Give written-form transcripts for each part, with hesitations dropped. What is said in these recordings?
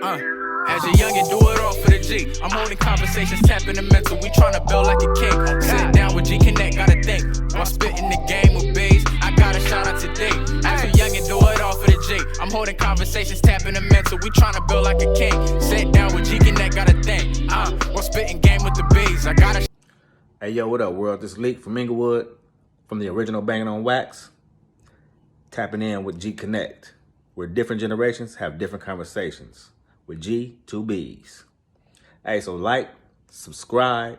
As a youngin', do it all for the G. I'm holding conversations, tapping the mental. We tryna build like a king. Sit down with Gconnet, gotta think. While spitting the game with bees, I gotta shout out today. As a youngin', do it all for the G. I'm holding conversations, tapping the mental. We tryna build like a king. Sit down with Gconnet, gotta think. While spitting game with the bees, I gotta. Hey, yo, what up, world? This is Leak from Inglewood, from the original Bangin' on Wax, tapping in with Gconnet, where different generations have different conversations with G2Bs. Hey, so like, subscribe,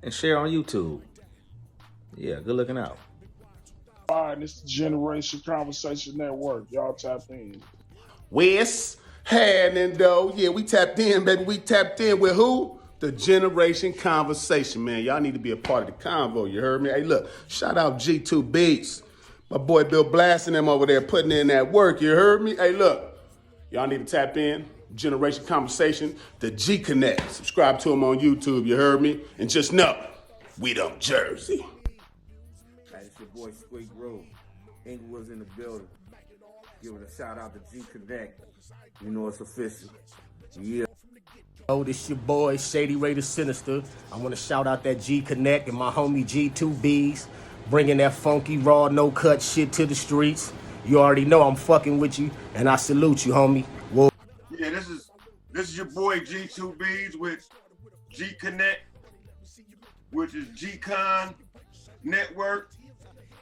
and share on YouTube. Yeah, good looking out. All right, this is the Generation Conversation Network. Y'all tap in. Wes, Hernando. Yeah, we tapped in, baby. We tapped in with who? The Generation Conversation, man. Y'all need to be a part of the convo, you heard me? Hey, look, shout out G2 Beats. My boy Bill blasting them over there, putting in that work, you heard me? Hey, look, y'all need to tap in. Generation Conversation, the Gconnet. Subscribe to him on YouTube, you heard me? And just know, we don't Jersey. Hey, it's your boy Squeak Rule. Inglewood's in the building. Giving a shout out to Gconnet. You know it's official. Yeah. Oh, this your boy Shady Raider Sinister. I want to shout out that Gconnet and my homie G2Bs, bringing that funky, raw, no-cut shit to the streets. You already know I'm fucking with you, and I salute you, homie. Whoa. Yeah, this is your boy G2Bs with Gconnet, which is Gcon Network,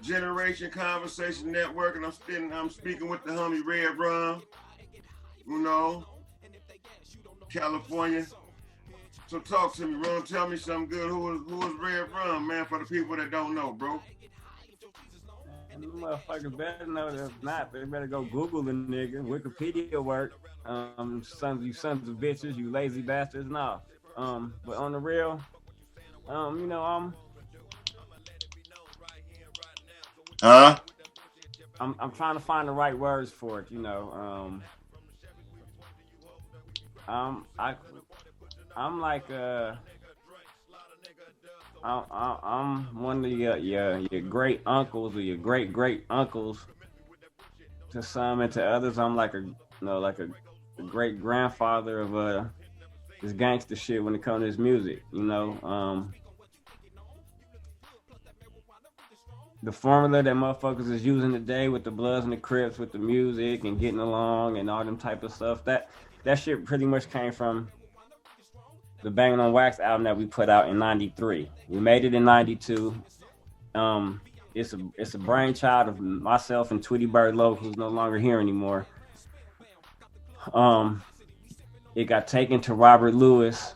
Generation Conversation Network, and I'm speaking with the homie Redrum, you know, California. So talk to me, Rum. Tell me something good. Who is Redrum, man? For the people that don't know, bro. And them motherfuckers better know that if not, they better go Google the nigga. Wikipedia work. You sons of bitches, you lazy bastards. Nah. But on the real, you know, I'm trying to find the right words for it, you know. I'm like I'm one of your great uncles or your great uncles to some, and to others I'm like a great grandfather of this gangster shit when it comes to his music, you know. The formula that motherfuckers is using today with the Bloods and the Crips, with the music and getting along and all them type of stuff, that shit pretty much came from the Bangin' on Wax album that we put out in '93. We made it in '92. It's a brainchild of myself and Tweety Bird Low, who's no longer here anymore. It got taken to Robert Lewis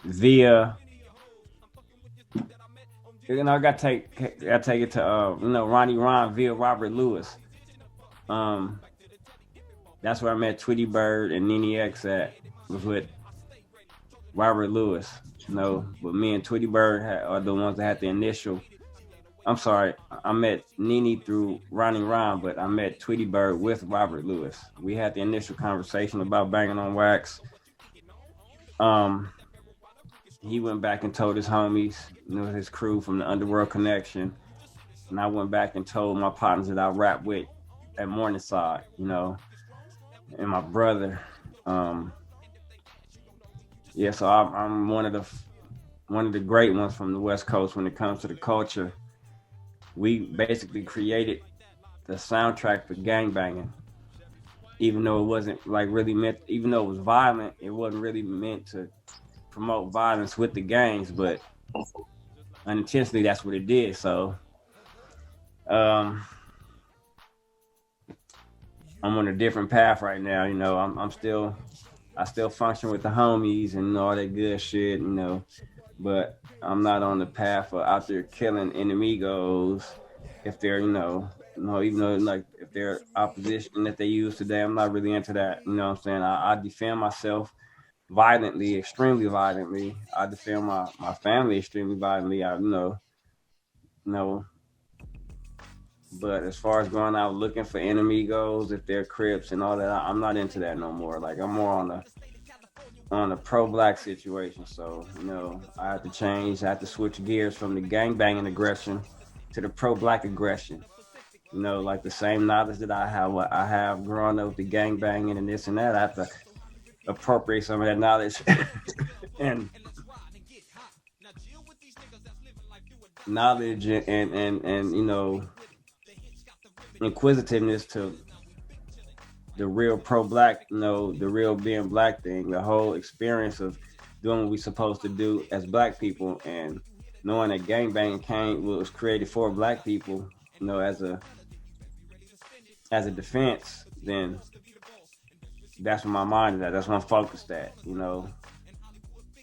via, you know, I got take it to Ronnie Ron via Robert Lewis. That's where I met Tweety Bird and Nene X at, was with Robert Lewis. You know, but me and Tweety Bird are the ones that had the initial. I'm sorry, I met Nene through Ronnie Ron, but I met Tweety Bird with Robert Lewis. We had the initial conversation about Bangin' on Wax. He went back and told his homies, you know, his crew from the Underworld Connection. And I went back and told my partners that I rap with at Morningside, you know, and my brother. Yeah, so I'm one of the great ones from the West Coast when it comes to the culture. We basically created the soundtrack for Gang Bangin. Even though it wasn't like really meant, even though it was violent, it wasn't really meant to promote violence with the gangs, but unintentionally that's what it did. So I'm on a different path right now, you know. I still function with the homies and all that good shit, you know, but I'm not on the path of out there killing enemigos if they're, you know, even though like if they're opposition that they use today, I'm not really into that. You know what I'm saying? I defend myself violently, extremely violently. I defend my family extremely violently. I know. But as far as going out looking for enemigos, if they're Crips and all that, I'm not into that no more. Like I'm more on a pro-black situation. So, you know, I have to change. I have to switch gears from the gang banging aggression to the pro-black aggression. You know, like the same knowledge that I have growing up with the gang banging and this and that. I have to appropriate some of that knowledge and you know, inquisitiveness to the real pro-black, you know, the real being black thing, the whole experience of doing what we're supposed to do as black people, and knowing that Gang Bangin was created for black people, you know, as a defense, then that's where my mind is at. That's where I'm focused at. You know,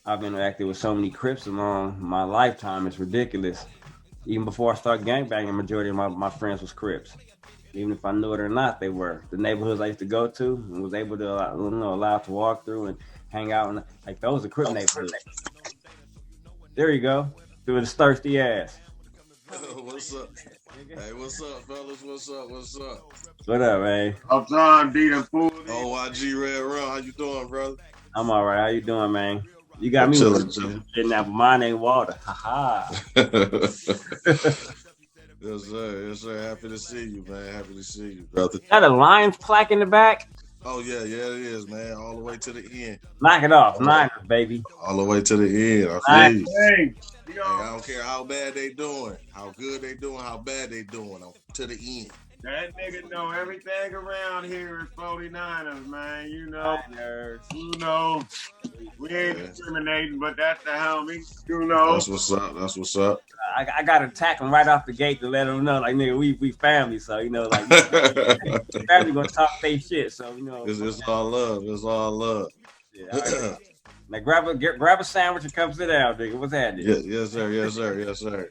I've interacted with so many Crips along my lifetime. It's ridiculous. Even before I started gangbanging, majority of my friends was Crips. Even if I knew it or not, they were. The neighborhoods I used to go to and was able to, allowed to walk through and hang out. And like, those are Crip neighborhoods. There you go. Through his thirsty ass. What's up? Hey, what's up, fellas? What's up? What's up? What up, man? I'm John D. the fool. OYG Redrum. How you doing, brother? I'm all right. How you doing, man? You got me chilling now, but mine ain't water. Ha Yes, sir. Yes, sir. Happy to see you, man. Happy to see you, brother. Got a Lions plaque in the back? Oh, yeah, it is, man. All the way to the end. Knock it off. Niners, baby. All the way to the end. I feel you. Hey, Hey, I don't care how bad they doing, how good they doing, how bad they doing. I'm to the end. that nigga know everything around here is 49ers, man. You know. Niners. You know. We ain't discriminating, but that's the homie. You know. That's what's up. That's what's up. I got to attack them right off the gate to let them know, like, nigga, we family. So, you know, like, family gonna talk their shit. So, you know. It's all love. It's all love. Yeah, right. Now grab a sandwich and come sit down, nigga. What's happening? Yes, sir. Yes, sir. Yes, sir.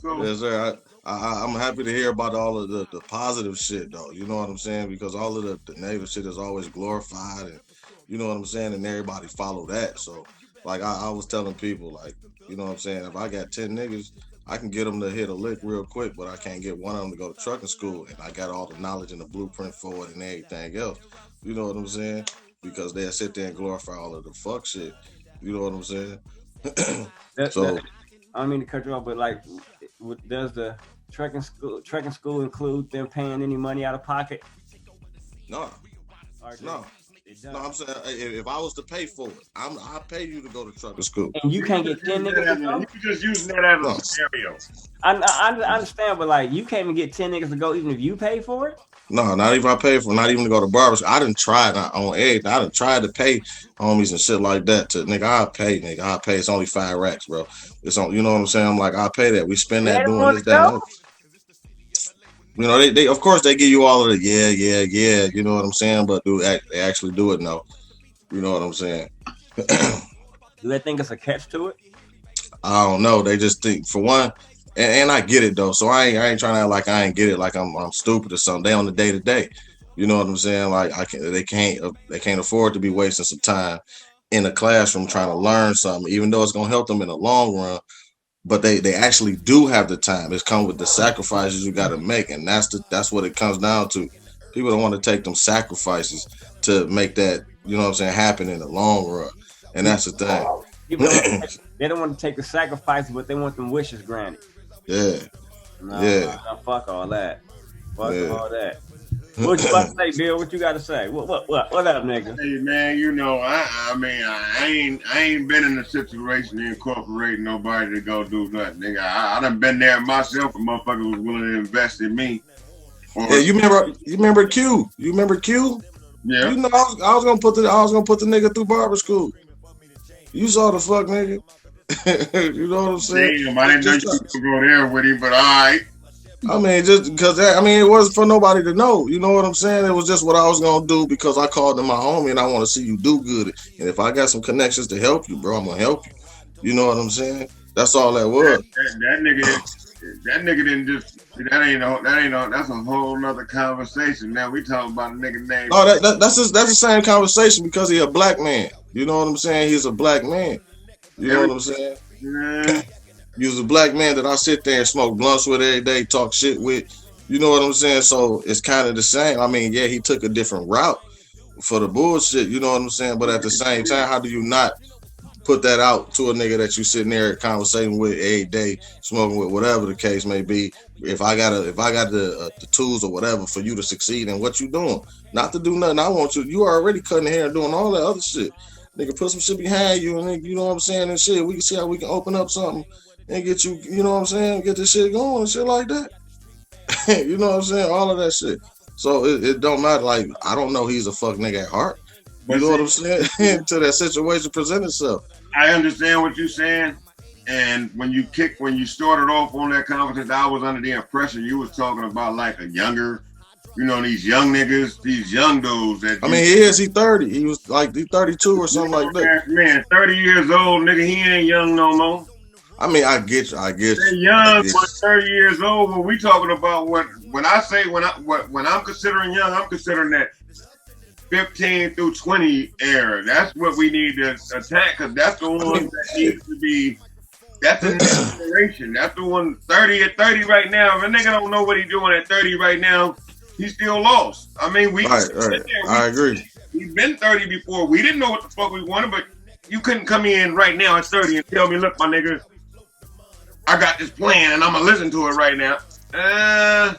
Yes, sir. I'm happy to hear about all of the positive shit, though. You know what I'm saying? Because all of the negative shit is always glorified, and you know what I'm saying, and everybody follow that. So, like, I was telling people, like, you know what I'm saying, if I got 10 niggas, I can get them to hit a lick real quick, but I can't get one of them to go to trucking school, and I got all the knowledge and the blueprint for it and everything else. You know what I'm saying? Because they'll sit there and glorify all of the fuck shit. You know what I'm saying? So, I don't mean to cut you off, but like, does the trucking school include them paying any money out of pocket? No. No, I'm saying if I was to pay for it, I'll pay you to go to trucking school. And you can't get 10 niggas to go? You just using that as a scenario. I understand, but like, you can't even get 10 niggas to go even if you pay for it? No, not even I pay for, not even to go to barbers. I done tried on egg. I done tried to pay homies and shit like that to I'll pay. It's only 5 racks, bro. It's on, you know what I'm saying? I'm like, I'll pay that. We spend that doing this, that. You know, they of course they give you all of the yeah, you know what I'm saying? But they actually do it now. You know what I'm saying? Do they think it's a catch to it? I don't know. They just think, for one, and I get it though. So I ain't trying to act like I ain't get it, like I'm stupid or something. They on the day to day. You know what I'm saying? Like they can't afford to be wasting some time in a classroom trying to learn something, even though it's gonna help them in the long run. But they actually do have the time. It's come with the sacrifices you got to make, and that's what it comes down to. People don't want to take them sacrifices to make that, you know what I'm saying, happen in the long run, and that's the thing. They don't want to take the sacrifices, but they want them wishes granted. Yeah. No, fuck all that. Fuck all that. What you about to say, Bill? What you got to say? What up, nigga? Hey man, you know, I mean, I ain't been in a situation to incorporate nobody to go do nothing, nigga. I done been there myself. A motherfucker was willing to invest in me. Yeah, you remember Q? You remember Q? Yeah. You know, I was gonna put the nigga through barber school. You saw the fuck, nigga. You know what I'm saying? Damn, I didn't know you could go there with him, but all right. I mean, just because it wasn't for nobody to know. You know what I'm saying? It was just what I was gonna do because I called him my homie and I want to see you do good. And if I got some connections to help you, bro, I'm gonna help you. You know what I'm saying? That's all that was. That nigga didn't just. That's a whole nother conversation. Now we talking about a nigga named. No, that's the same conversation because he's a black man. You know what I'm saying? He's a black man. You know what I'm saying? Yeah. He was a black man that I sit there and smoke blunts with every day, talk shit with. You know what I'm saying? So it's kind of the same. I mean, yeah, he took a different route for the bullshit. You know what I'm saying? But at the same time, how do you not put that out to a nigga that you sitting there conversating with every day, smoking with, whatever the case may be. If I got the tools or whatever for you to succeed in what you doing, not to do nothing. I want you are already cutting hair and doing all that other shit. Nigga, put some shit behind you, and then, you know what I'm saying, and shit. We can see how we can open up something and get you, you know what I'm saying, get this shit going and shit like that. You know what I'm saying? All of that shit. So it don't matter. Like, I don't know he's a fuck nigga at heart. You know what I'm saying? Until that situation present itself. I understand what you're saying. And when you started off on that conversation, I was under the impression you was talking about like a younger, you know, these young niggas, these young dudes. That He's 30. He was like, he's 32 or something like that. Man, 30 years old, nigga, he ain't young no more. I mean, I get you. They're young, but 30 years old. But we talking about when I'm considering young, I'm considering that 15 through 20 era. That's what we need to attack, because that's the one that needs to be. That's the next generation. That's the one 30 at 30 right now. If a nigga don't know what he's doing at 30 right now, he's still lost. I mean, right. I agree. We've been 30 before. We didn't know what the fuck we wanted, but you couldn't come in right now at 30 and tell me, look, my nigga, I got this plan and I'm gonna listen to it right now. I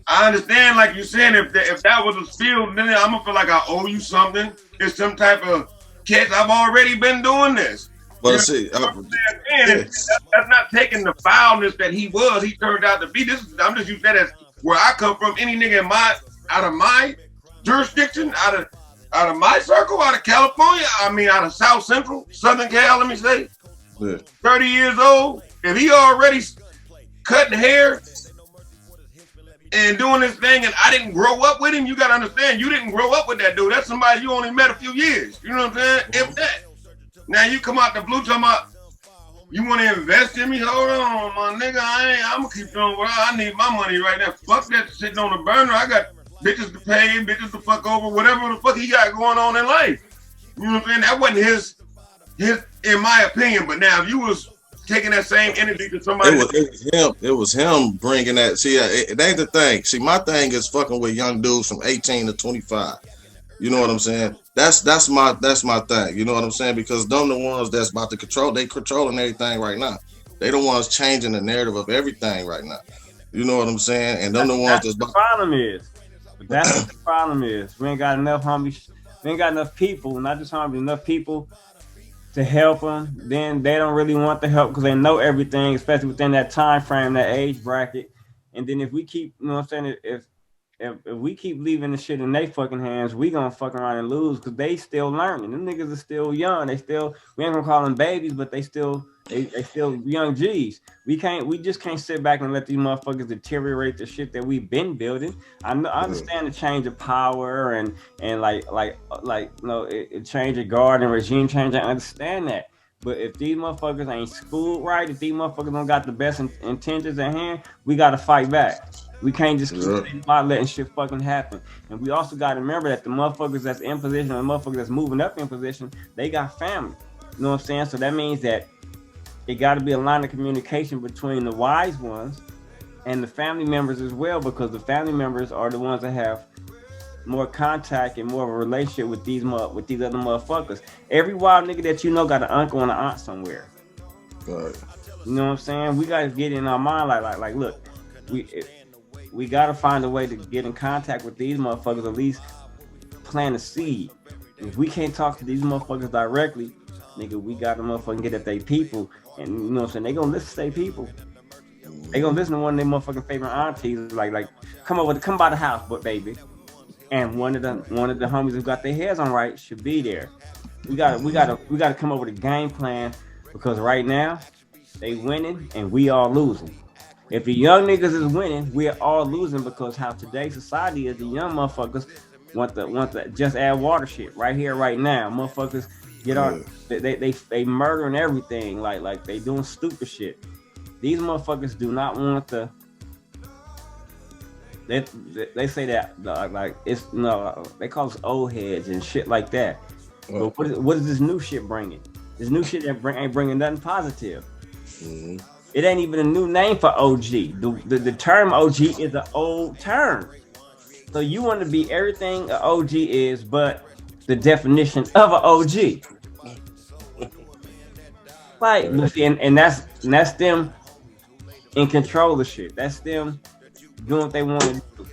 understand, like you said, if that was a spill, then I'm gonna feel like I owe you something. It's some type of catch. I've already been doing this. But see, that's not taking the foulness that he was. He turned out to be. I'm just using that as where I come from. Any nigga out of my jurisdiction, out of my circle, out of California. I mean, out of South Central, Southern Cal. Let me say, 30 years old. If he already cutting hair and doing this thing, and I didn't grow up with him, you gotta understand, you didn't grow up with that dude. That's somebody you only met a few years. You know what I'm saying? If that. Now you come out the blue talking about you want to invest in me? Hold on, my nigga. I'm gonna keep doing what I need my money right now. Fuck that sitting on the burner. I got bitches to pay, bitches to fuck over, whatever the fuck he got going on in life. You know what I'm saying? That wasn't his in my opinion. But now if you was taking that same energy to somebody, it was him bringing that. See, it ain't the thing. See, my thing is fucking with young dudes from 18 to 25. You know what I'm saying? That's my thing. You know what I'm saying? Because them the ones that's about to control. They controlling everything right now. They the ones changing the narrative of everything right now. You know what I'm saying? And them the ones that's the problem is. That's what the problem is. We ain't got enough homies. We ain't got enough people. Not just homies, enough people to help them. Then they don't really want the help because they know everything, especially within that time frame, that age bracket. And then if we keep, you know what I'm saying, if we keep leaving the shit in their fucking hands, we gonna fuck around and lose because they still learning. Them niggas are still young. We ain't gonna call them babies, but they still young G's. We just can't sit back and let these motherfuckers deteriorate the shit that we've been building. I understand the change of power and like you know, it change of guard and regime change. I understand that. But if these motherfuckers ain't schooled right, if these motherfuckers don't got the best intentions at hand, we gotta fight back. We can't just keep letting shit fucking happen. And we also got to remember that the motherfuckers that's in position and the motherfuckers that's moving up in position, they got family. You know what I'm saying? So that means that it got to be a line of communication between the wise ones and the family members as well, because the family members are the ones that have more contact and more of a relationship with these other motherfuckers. Every wild nigga that you know got an uncle and an aunt somewhere. Right. You know what I'm saying? We got to get in our mind like look, we got to find a way to get in contact with these motherfuckers, at least plant a seed. If we can't talk to these motherfuckers directly, nigga, we got to motherfucking get at their people. And you know what I'm saying? They gonna listen to their people. They gonna listen to one of their motherfucking favorite aunties, like come by the house, but baby. And one of the homies who got their heads on right should be there. We gotta come up with a game plan, because right now they winning and we all losing. If the young niggas is winning, we're all losing, because how today's society is, the young motherfuckers want the just add water shit right here, right now. Motherfuckers get on, they murdering everything, like they doing stupid shit. These motherfuckers do not want the. They say that like it's no, they call us old heads and shit like that. But what is this new shit bringing? This new shit that ain't bringing nothing positive. Mm-hmm. It ain't even a new name for OG. The term OG is an old term. So you want to be everything an OG is, but the definition of an OG. Like, and that's them in control of shit. That's them doing what they want to do.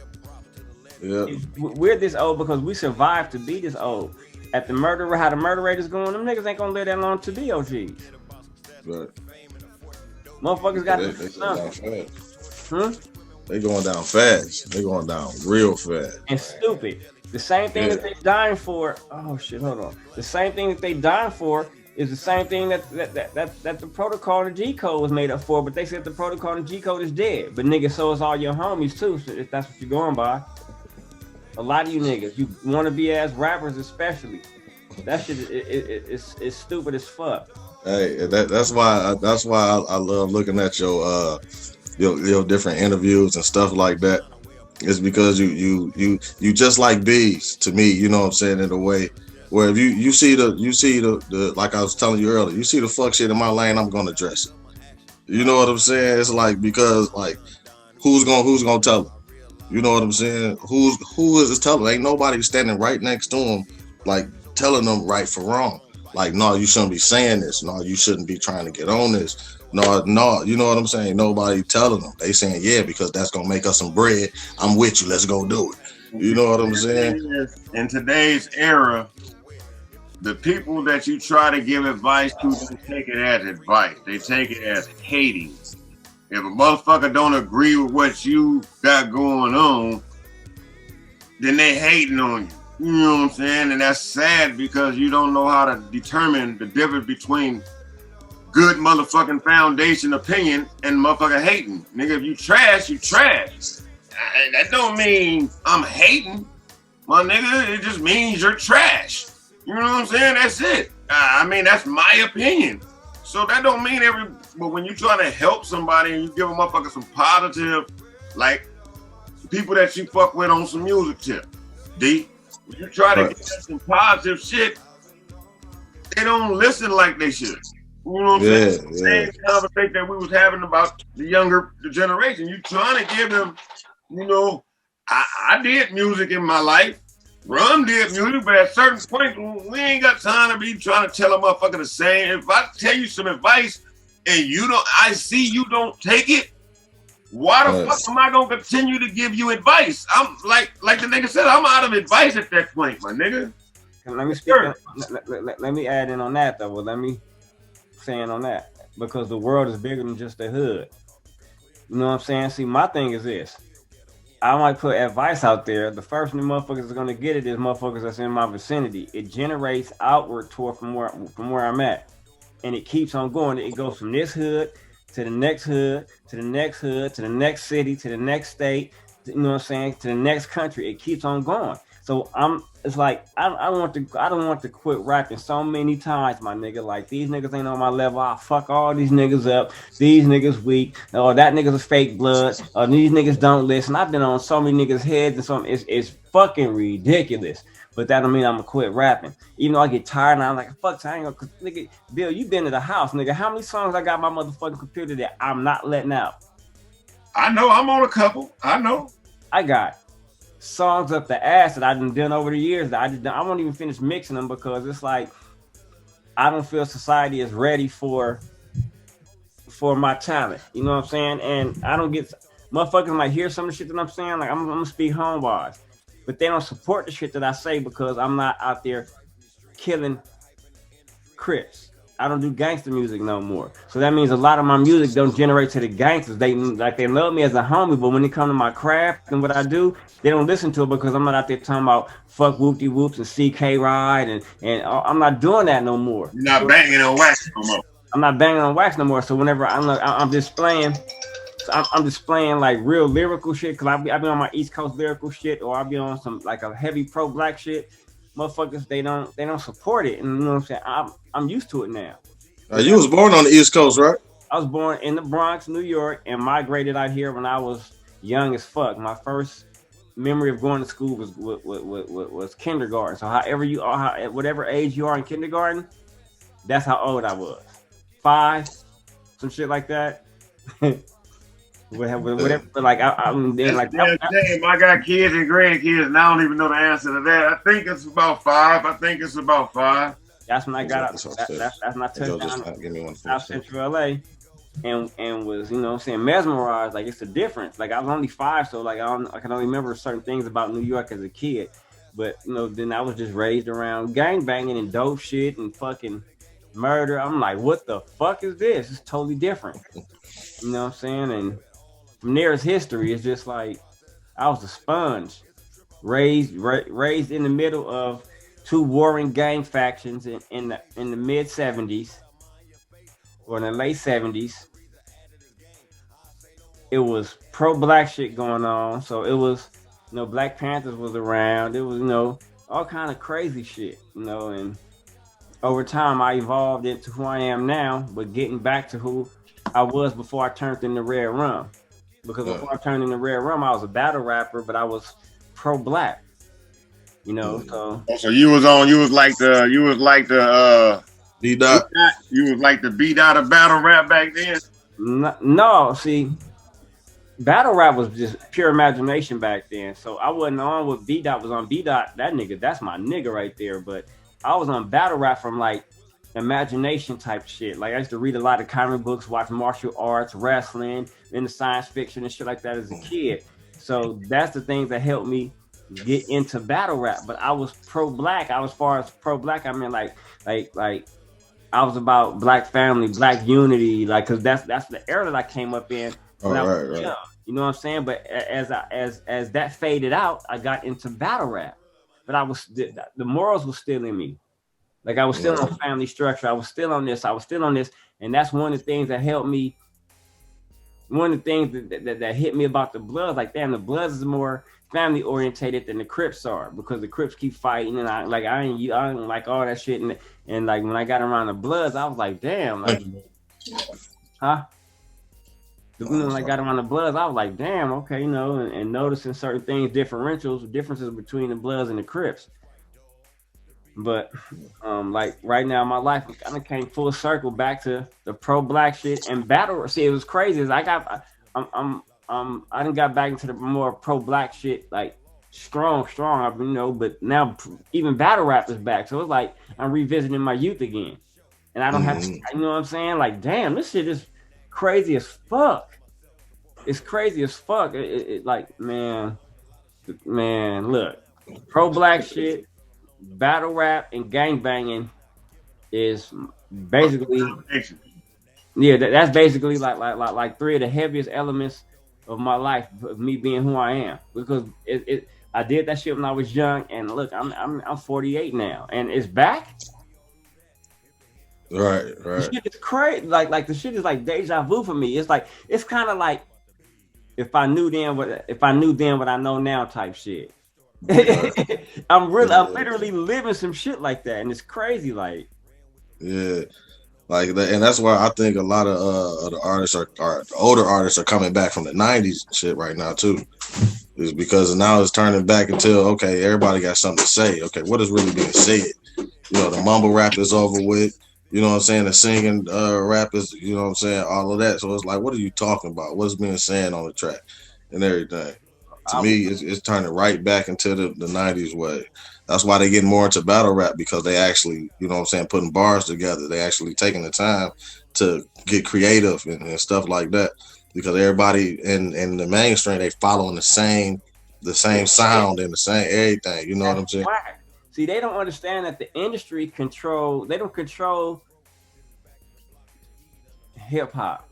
Yeah. We're this old because we survived to be this old. At the murder, how the murder rate is going, them niggas ain't gonna live that long to be OGs. Right. Motherfuckers got they to going down fast. Hmm? They going down fast. They going down real fast. And stupid. The same thing that they dying for. Oh shit, hold on. The same thing that they dying for is the same thing that the protocol and G code was made up for. But they said the protocol and G code is dead. But niggas, so is all your homies too. So if that's what you're going by. A lot of you niggas, you want to be as rappers, especially. That shit is stupid as fuck. Hey, that's why I love looking at your different interviews and stuff like that. It's because you just like bees to me. You know what I'm saying, in a way where if you see the like I was telling you earlier, you see the fuck shit in my lane, I'm gonna address it. You know what I'm saying? It's like because like who's gonna tell them? You know what I'm saying? Who is telling? Ain't nobody standing right next to them, like telling them right for wrong. Like, no, you shouldn't be saying this. No, you shouldn't be trying to get on this. No, you know what I'm saying? Nobody telling them. They saying, yeah, because that's gonna make us some bread. I'm with you. Let's go do it. You know what I'm saying? In today's era, the people that you try to give advice to don't take it as advice. They take it as hating. If a motherfucker don't agree with what you got going on, then they hating on you. You know what I'm saying? And that's sad because you don't know how to determine the difference between good motherfucking foundation opinion and motherfucker hating. Nigga, if you trash, you trash. That don't mean I'm hating. My nigga, it just means you're trash. You know what I'm saying? That's it. I mean, that's my opinion. So that don't mean but when you trying to help somebody and you give a motherfucker some positive, like people that you fuck with on some music tip, D, when you try to get some positive shit, they don't listen like they should. You know what I'm saying? Same conversation that we was having about the generation. You trying to give them, you know, I did music in my life. Rum did music, but at certain point, we ain't got time to be trying to tell a motherfucker the same. If I tell you some advice and I see you don't take it, why the fuck am I gonna continue to give you advice? I'm like the nigga said, I'm out of advice at that point, my nigga. Let me speak. Let me add in on that though. Well, let me say in on that because the world is bigger than just the hood. You know what I'm saying? See, my thing is this. I might put advice out there. The first new motherfuckers are gonna get it is motherfuckers that's in my vicinity. It generates outward toward from where I'm at, and it keeps on going. It goes from this hood to the next hood to the next hood to the next city to the next state. You know what I'm saying? To the next country. It keeps on going. So it's like I don't want to quit rapping so many times, my nigga. Like these niggas ain't on my level. I'll fuck all these niggas up. These niggas weak. Or that nigga's a fake blood. Or these niggas don't listen. I've been on so many niggas' heads and some it's fucking ridiculous. But that don't mean I'm gonna quit rapping. Even though I get tired and I'm like, fuck, I ain't gonna nigga, Bill, you been to the house, nigga. How many songs I got on my motherfucking computer that I'm not letting out? I know, I'm on a couple. I know. I got songs up the ass that I've done over the years that I won't even finish mixing them because it's like I don't feel society is ready for my talent. You know what I'm saying? And I don't get motherfuckers might hear some of the shit that I'm saying. Like I'm gonna speak home wise, but they don't support the shit that I say because I'm not out there killing Crips. I don't do gangster music no more. So that means a lot of my music don't generate to the gangsters. They love me as a homie, but when it comes to my craft and what I do, they don't listen to it because I'm not out there talking about fuck whoopty whoops and CK ride and I'm not doing that no more. You're not banging on wax no more. I'm not banging on wax no more. So whenever I'm displaying, I'm displaying like real lyrical shit because I be on my East Coast lyrical shit or I'll be on some like a heavy pro black shit. Motherfuckers, they don't support it, and you know what I'm saying. I'm used to it now. You was born on the East Coast, right? I was born in the Bronx, New York, and migrated out here when I was young as fuck. My first memory of going to school was kindergarten. So however you are, at whatever age you are in kindergarten, that's how old I was. 5, some shit like that. Whatever, like I'm then like I got kids and grandkids, and I don't even know the answer to that. I think it's about 5. That's when I got out. That's what I said. That's when I Yo, touched just down give me one for a South second. Central LA, and was, you know what I'm saying, mesmerized. Like, it's a difference. Like, I was only 5, so like I can only remember certain things about New York as a kid. But you know, then I was just raised around gang banging and dope shit and fucking murder. I'm like, what the fuck is this? It's totally different. You know what I'm saying? And from there is history. It's just like I was a sponge, raised in the middle of 2 warring gang factions in the mid 70s or in the late 70s. It was pro-black shit going on, so it was, you know, Black Panthers was around. It was, you know, all kind of crazy shit, you know. And over time, I evolved into who I am now, but getting back to who I was before I turned into Redrum. Because before I turned into Redrum, I was a battle rapper, but I was pro-black, you know. So you was like the B-Dot. You was like the B-Dot of battle rap back then. No, see, battle rap was just pure imagination back then. So I wasn't on what B-Dot was on. B-Dot, that nigga, that's my nigga right there. But I was on battle rap from like imagination type shit. Like, I used to read a lot of comic books, watch martial arts, wrestling, into science fiction and shit like that as a kid. So that's the things that helped me get into battle rap. But I was pro-black. As far as pro-black, I mean like I was about black family, black unity, like, cause that's the era that I came up in. Right. You know what I'm saying? But as that faded out, I got into battle rap. But the morals were still in me. Like, I was still on family structure. I was still on this. And that's one of the things that helped me. One of the things that hit me about the Bloods, like, damn, the Bloods is more family orientated than the Crips are, because the Crips keep fighting, and I don't like all that shit. And like, when I got around the Bloods, I was like, damn, like, huh? When I got around the Bloods, I was like, damn, okay, you know, and noticing certain things, differences between the Bloods and the Crips. But like right now, my life kind of came full circle back to the pro-black shit and battle. See, it was crazy. I done got back into the more pro-black shit, like strong, you know. But now even battle rap is back, so it's like I'm revisiting my youth again, and I don't have to, you know what I'm saying? Like, damn, this shit is crazy as fuck. It's crazy as fuck. It like, man, look, pro-black shit, battle rap, and gang banging is basically, yeah, that's basically like 3 of the heaviest elements of my life, of me being who I am, because I did that shit when I was young, and look, I'm 48 now, and it's back. Right. The shit is crazy. Like the shit is like deja vu for me. It's like, it's kind of like if I knew then what I know now type shit. I'm literally living some shit like that, and it's crazy. Like, yeah, like that, and that's why I think a lot of the artists are the older artists are coming back from the '90s shit right now too. Is because now it's turning back until, okay, everybody got something to say. Okay, what is really being said? You know, the mumble rap is over with. You know what I'm saying? The singing rap is, you know what I'm saying? All of that. So it's like, what are you talking about? What's being said on the track and everything? To me, it's turning right back into the 90s way. That's why they get more into battle rap, because they actually, you know what I'm saying, putting bars together. They actually taking the time to get creative and stuff like that. Because everybody in the mainstream, they following the same sound and the same everything. You know what I'm saying? See, they don't understand that the industry they don't control hip hop.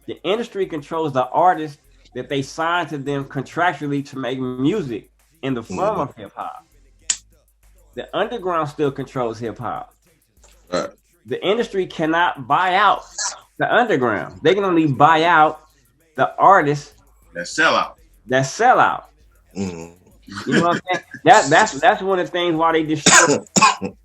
The industry controls the artists that they sign to them contractually to make music in the form of hip hop. The underground still controls hip hop. Right. The industry cannot buy out the underground. They can only buy out the artists that sell out. You know what I'm saying? That's one of the things why they destroyed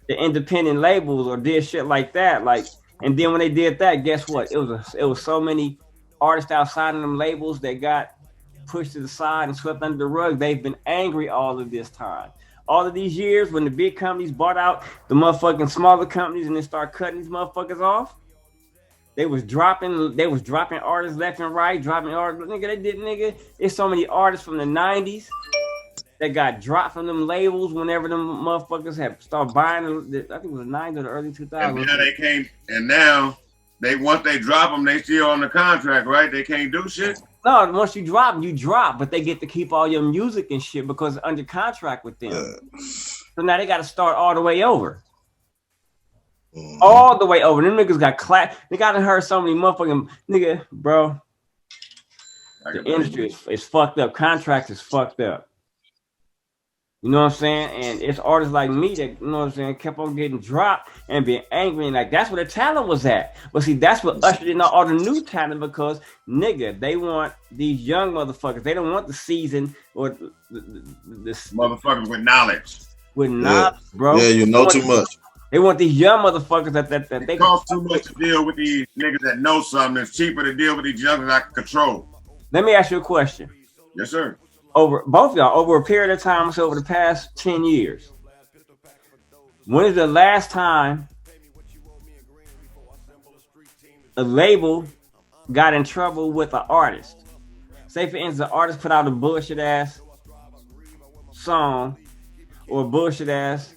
the independent labels or did shit like that. Like, and then when they did that, guess what? It was so many artists outside of them labels that got pushed to the side and swept under the rug. They've been angry all of this time. All of these years, when the big companies bought out the motherfucking smaller companies and then start cutting these motherfuckers off, they was dropping artists left and right, Nigga, it's so many artists from the 90s that got dropped from them labels whenever them motherfuckers had started buying. I think it was the 90s or the early 2000s. And now they can't. And now once they drop them, they still on the contract, right? They can't do shit. No, once you drop, but they get to keep all your music and shit because under contract with them. So now they got to start all the way over. All the way over. Them niggas got clapped. They got to heard so many motherfucking nigga, bro. The industry is fucked up. Contracts is fucked up. You know what I'm saying? And it's artists like me that, you know what I'm saying, kept on getting dropped and being angry. And like, that's where the talent was at. But see, that's what ushered in all the new talent because, nigga, they want these young motherfuckers. They don't want the seasoned or this motherfuckers with knowledge. With knowledge, bro. Yeah, you know too much. They want these young motherfuckers that they cost too much to deal with these niggas that know something. It's cheaper to deal with these youngsters I can control. Let me ask you a question. Yes, sir. Over both of y'all, over a period of time, so over the past 10 years, when is the last time a label got in trouble with an artist? Say, for instance, the artist put out a bullshit ass song or a bullshit ass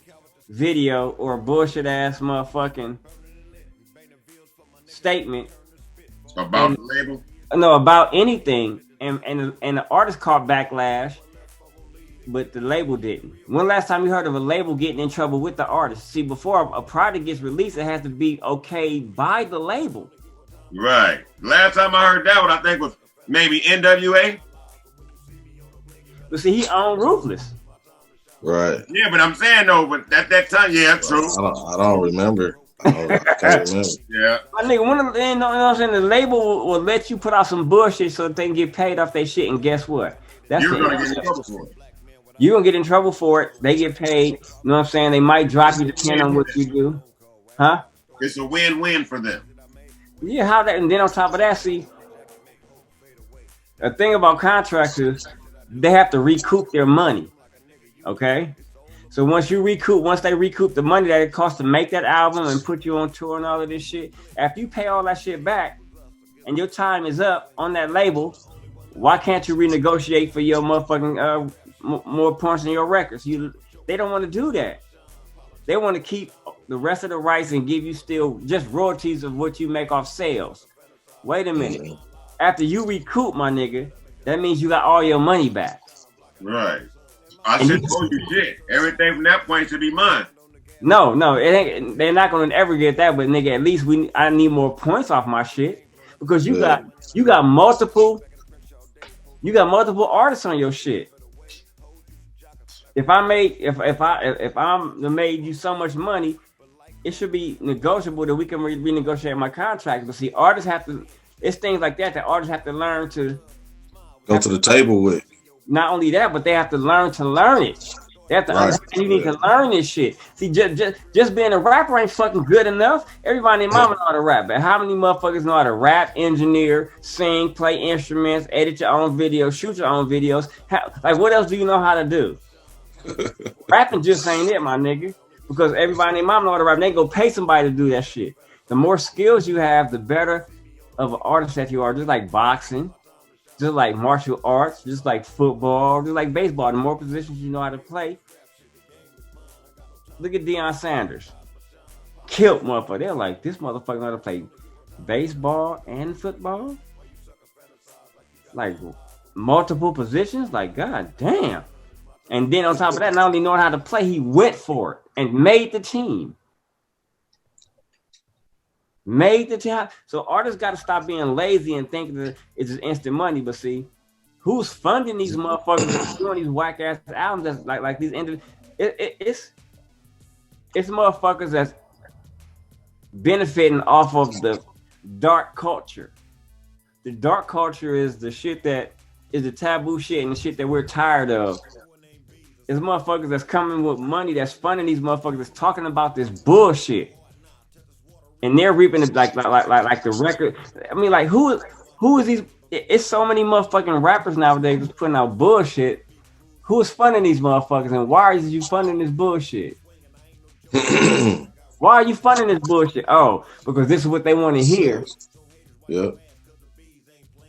video or a bullshit ass motherfucking statement about the label. No, about anything, and the artist caught backlash, but the label didn't. When last time you heard of a label getting in trouble with the artist? See, before a product gets released, it has to be okayed by the label. Right. Last time I heard that one, I think was maybe NWA. But see, he owned Ruthless. Right. Yeah, but I'm saying though, but at that time, yeah, true. I don't remember. I can't remember. Yeah. My nigga, you know what I'm saying? The label will let you put out some bullshit so that they can get paid off their shit, and guess what? You're gonna get in trouble for it. You're gonna get in trouble for it. They get paid. You know what I'm saying? They might drop you depending on what you do. Huh? It's a win-win for them. Yeah, how that, and then on top of that, see, the thing about contractors, they have to recoup their money. Okay? So once they recoup the money that it costs to make that album and put you on tour and all of this shit, after you pay all that shit back and your time is up on that label, why can't you renegotiate for your motherfucking more points in your records? They don't want to do that. They want to keep the rest of the rights and give you still just royalties of what you make off sales. Wait a minute. After you recoup, my nigga, that means you got all your money back. Right. I should owe you shit. Everything from that point should be mine. No, it ain't. They're not gonna ever get that. But nigga, at least I need more points off my shit because you got multiple artists on your shit. If I'm made you so much money, it should be negotiable that we can renegotiate my contract. But see, artists have to. It's things like that artists have to learn to go to the table with. Not only that, but they have to learn it. They have to understand you need to learn this shit. See, just being a rapper ain't fucking good enough. Everybody in mama know how to rap, but how many motherfuckers know how to rap, engineer, sing, play instruments, edit your own videos, shoot your own videos? What else do you know how to do? Rapping just ain't it, my nigga. Because everybody in mama know how to rap. They go pay somebody to do that shit. The more skills you have, the better of an artist that you are. Just like boxing. Just like martial arts, just like football, just like baseball. The more positions you know how to play. Look at Deion Sanders. Killed motherfucker. They're like, this motherfucker know how to play baseball and football? Like multiple positions? Like, god damn. And then on top of that, not only knowing how to play, he went for it and made the team. So artists got to stop being lazy and think that it's just instant money. But see, who's funding these motherfuckers doing these whack ass albums? That's like these it's motherfuckers that's benefiting off of the dark culture. The dark culture is the shit that is the taboo shit and the shit that we're tired of. It's motherfuckers that's coming with money that's funding these motherfuckers that's talking about this bullshit. And they're reaping it like the record. I mean, like who is these? It's so many motherfucking rappers nowadays just putting out bullshit. Who is funding these motherfuckers, and why are you funding this bullshit? Why are you funding this bullshit? Oh, because this is what they want to hear. Yep.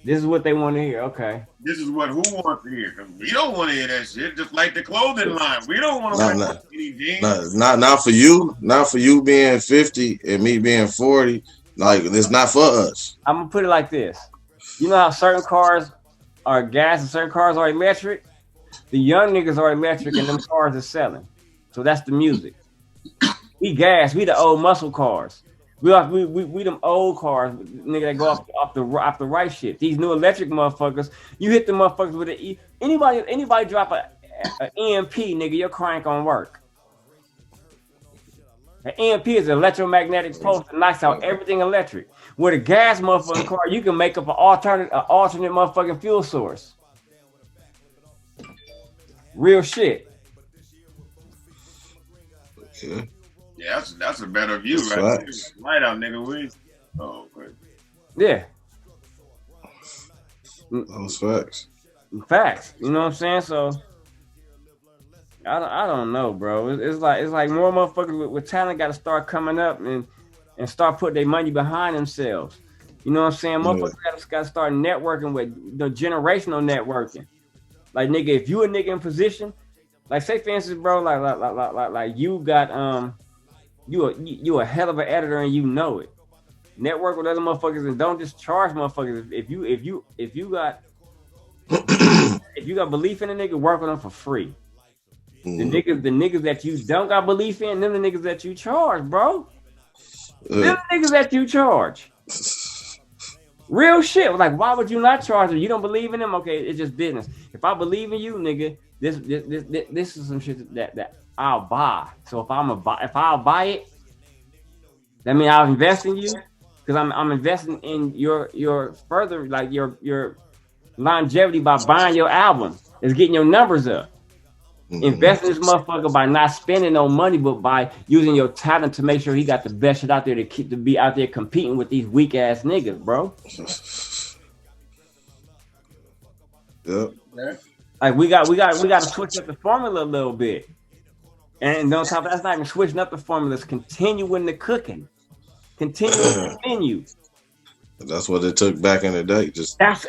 This is what they want to hear. Okay. This is what who wants to hear. Because we don't want to hear that shit. Just like the clothing line. We don't want to wear any jeans. Not for you. Not for you being 50 and me being 40. Like, it's not for us. I'm gonna put it like this. You know how certain cars are gas and certain cars are electric? The young niggas are electric and them cars are selling. So that's the music. We gas, we the old muscle cars. We them old cars, nigga, that go off the right shit. These new electric motherfuckers, you hit the motherfuckers with an anybody drop a EMP, nigga, your car ain't gonna work. An EMP is an electromagnetic pulse that knocks out everything electric. With a gas motherfucking car, you can make up an alternate motherfucking fuel source. Real shit. Yeah. Yeah, that's a better view, That's right? facts. Right out, nigga. Okay. Yeah. Those facts. Facts. You know what I'm saying? So I don't know, bro. It's like more motherfuckers with talent got to start coming up and start putting their money behind themselves. You know what I'm saying? Motherfuckers got to start networking with the generational networking. Like, nigga, if you a nigga in position, like, say for instance, bro, like you got you a hell of an editor and you know it. Network with other motherfuckers and don't just charge motherfuckers. If you got belief in a nigga, work with them for free. The niggas that you don't got belief in, them the niggas that you charge, bro. Them the niggas that you charge. Real shit. Like, why would you not charge them? You don't believe in them? Okay, it's just business. If I believe in you, nigga, this is some shit that I'll buy. So if I'll buy it, that means I'll invest in you, because I'm investing in your further, like your longevity by buying your album. It's getting your numbers up. Invest in this motherfucker by not spending no money, but by using your talent to make sure he got the best shit out there to be out there competing with these weak ass niggas, bro. Yep. Like, we got to switch up the formula a little bit. And on top of that's not even switching up the formula, it's continuing the cooking. Continuing the menu. That's what it took back in the day. That's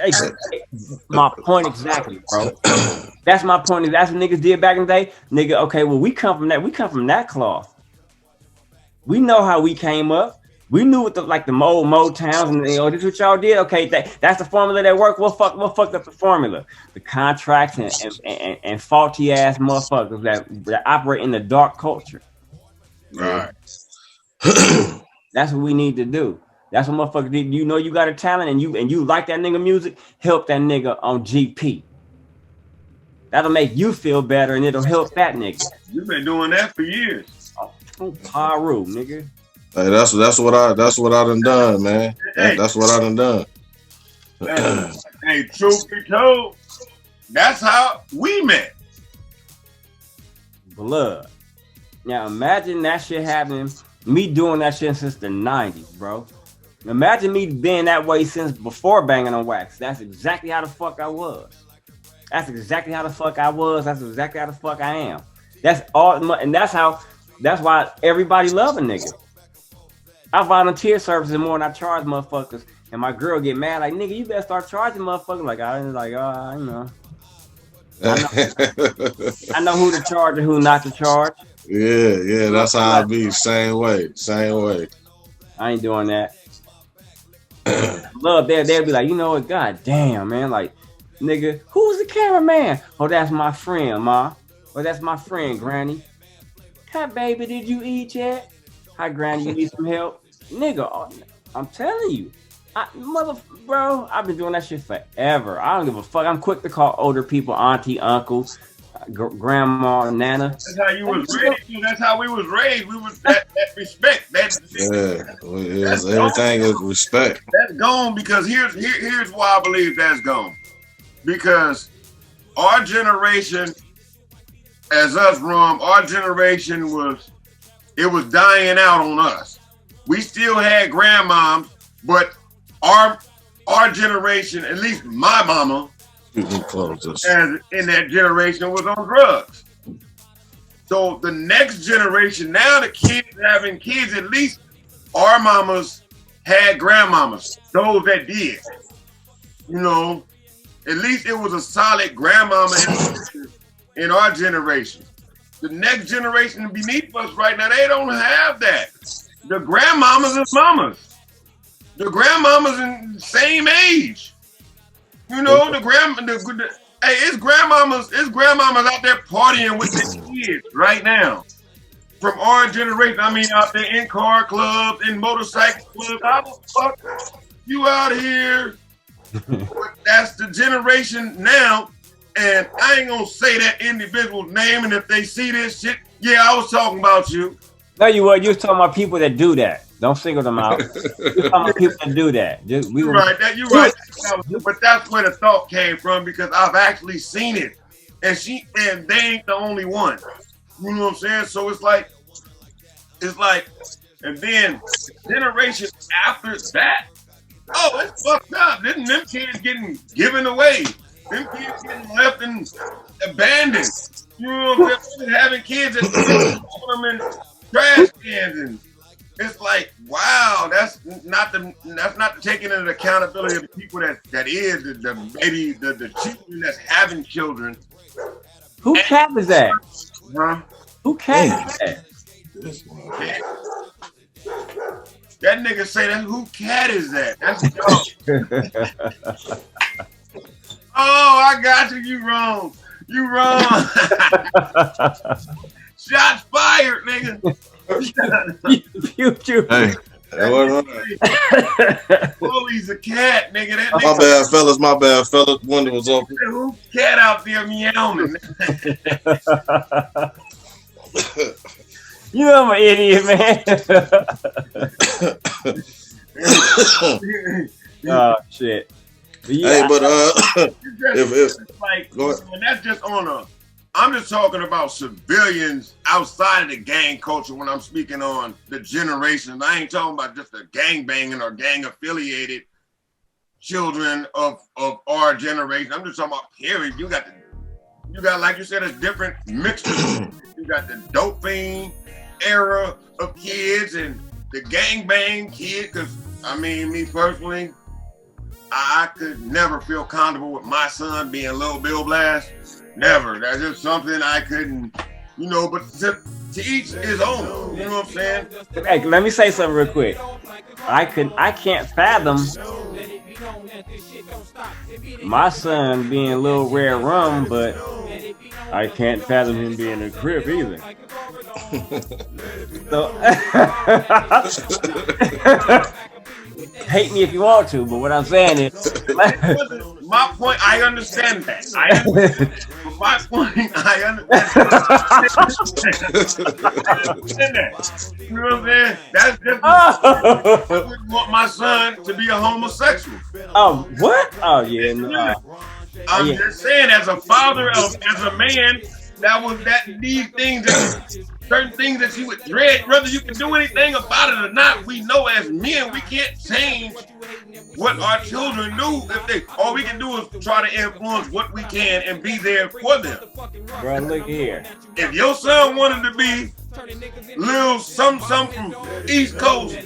my point exactly, bro. That's my point. That's what niggas did back in the day. Nigga, okay, well, we come from that cloth. We know how we came up. We knew what the old Motowns and this is what y'all did. Okay, that's the formula that worked. What fucked up the formula? The contracts and faulty ass motherfuckers that operate in the dark culture. Right. That's what we need to do. That's what motherfuckers did. You know you got a talent and you like that nigga music, help that nigga on GP. That'll make you feel better and it'll help that nigga. You've been doing that for years. Paru, nigga. Hey, that's what I done done, man. That's what I done done. Hey, truth be told, that's how we met. Blood. Now imagine that shit happening. Me doing that shit since the 90s, bro. Imagine me being that way since before Banging on Wax. That's exactly how the fuck I was. That's exactly how the fuck I was. That's exactly how the fuck I am. That's all, and that's why everybody love a nigga. I volunteer services more than I charge motherfuckers, and my girl get mad like, nigga, you better start charging motherfuckers. Like, you know. I know who to charge and who not to charge. Yeah, that's how I be. Same way. I ain't doing that. Love, they'll be like, you know what, god damn, man, like, nigga, who's the cameraman? Oh, that's my friend, ma. Oh, that's my friend, granny. Hi, baby, did you eat yet? Hi, granny, you need some help? Nigga, I'm telling you, bro, I've been doing that shit forever. I don't give a fuck. I'm quick to call older people auntie, uncle, grandma, nana. That's how you was raised. That's how we was raised. We was that respect. That's everything is respect. That's gone because here's why I believe that's gone. Because our generation, as us, our generation was dying out on us. We still had grandmoms, but our generation, at least my mama, as in that generation, was on drugs. So the next generation, now the kids having kids, at least our mamas had grandmamas, those that did. You know, at least it was a solid grandmama in our generation. The next generation beneath us right now, they don't have that. The grandmamas is mamas. The grandmamas in the same age. You know, hey, it's grandmamas out there partying with their kids right now. From our generation, I mean, out there in car clubs, in motorcycle clubs. How the fuck you out here? That's the generation now. And I ain't gonna say that individual's name, and if they see this shit, yeah, I was talking about you. No, you were. You was talking about people that do that. Don't single them out. You're talking about people that do that. You're right. But that's where the thought came from, because I've actually seen it, and they ain't the only one. You know what I'm saying? So it's like, and then generation after that, oh, it's fucked up. Them kids getting given away. Them kids getting left and abandoned. You know what I'm saying? Having kids and throwing them in trash cans, and it's like, wow, that's not the taking into accountability of the people that is the baby, the children that's having children. Who cat is that? Huh? Who cat is that? That nigga say that. Who cat is that? That's dumb. Oh, I got you. You wrong. Shots fired, nigga. Future. Hey, Bully's a cat, nigga. That my bad, fellas. My bad, fellas. Window was open. Who cat out there meowing? You know I'm an idiot, man. Oh shit. Yeah. Hey, but that's just on I'm just talking about civilians outside of the gang culture when I'm speaking on the generations. I ain't talking about just the gang banging or gang affiliated children of our generation. I'm just talking about period. You got like you said, a different mixture. You got the dope fiend era of kids and the gang bang kid. Cause I mean, me personally, I could never feel comfortable with my son being Lil Bill Blast. Never. That's just something I couldn't, but to each his own. You know what I'm saying? Hey, let me say something real quick. I can't fathom my son being Lil Rare Rum, but I can't fathom him being a Crip either. So hate me if you want to, but what I'm saying is, my point. I understand that. But my point. I understand that. You know what I'm saying? That's just. I wouldn't want my son to be a homosexual. Oh, what? Oh yeah, no. I'm just saying, as a father, as a man, these things, certain things that you would dread, whether you can do anything about it or not. We know as men, we can't change what our children do. All we can do is try to influence what we can and be there for them. Bro, look here. If your son wanted to be Lil some from East Coast,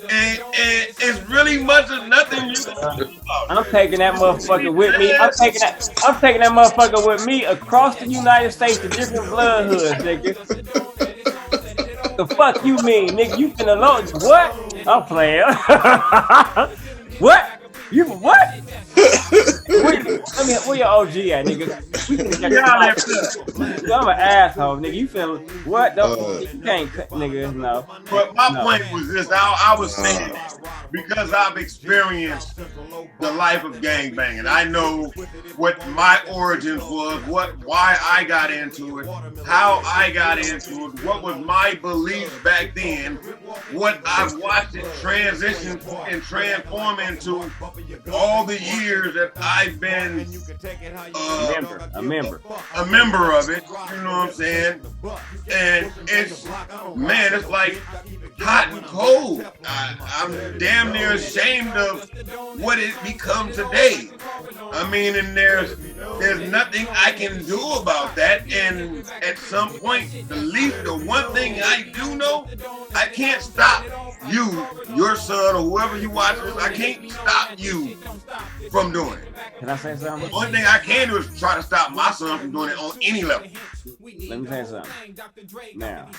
and it's really much of nothing you can do about. I'm taking that motherfucker with me. I'm taking that motherfucker with me across the United States to different blood hoods, nigga. The fuck you mean, nigga? You finna load what? I'm playing. What? You what? Where your OG at, nigga? I'm an asshole, nigga. You feel what? You can't, nigga. No. But my point was this: I was saying because I've experienced the life of gang banging. I know what my origins was, why I got into it, how I got into it, what was my beliefs back then, what I've watched it transition and transform into all the years that I've been a member of it. You know what I'm saying? And it's like hot and cold. I'm damn near ashamed of what it become today. I mean, and there's nothing I can do about that. And at some point, the one thing I do know, I can't stop you, your son, or whoever you watch this, I can't stop you from doing it. Can I say something? The only thing I can do is try to stop my son from doing it on any level. Let me say something. Now,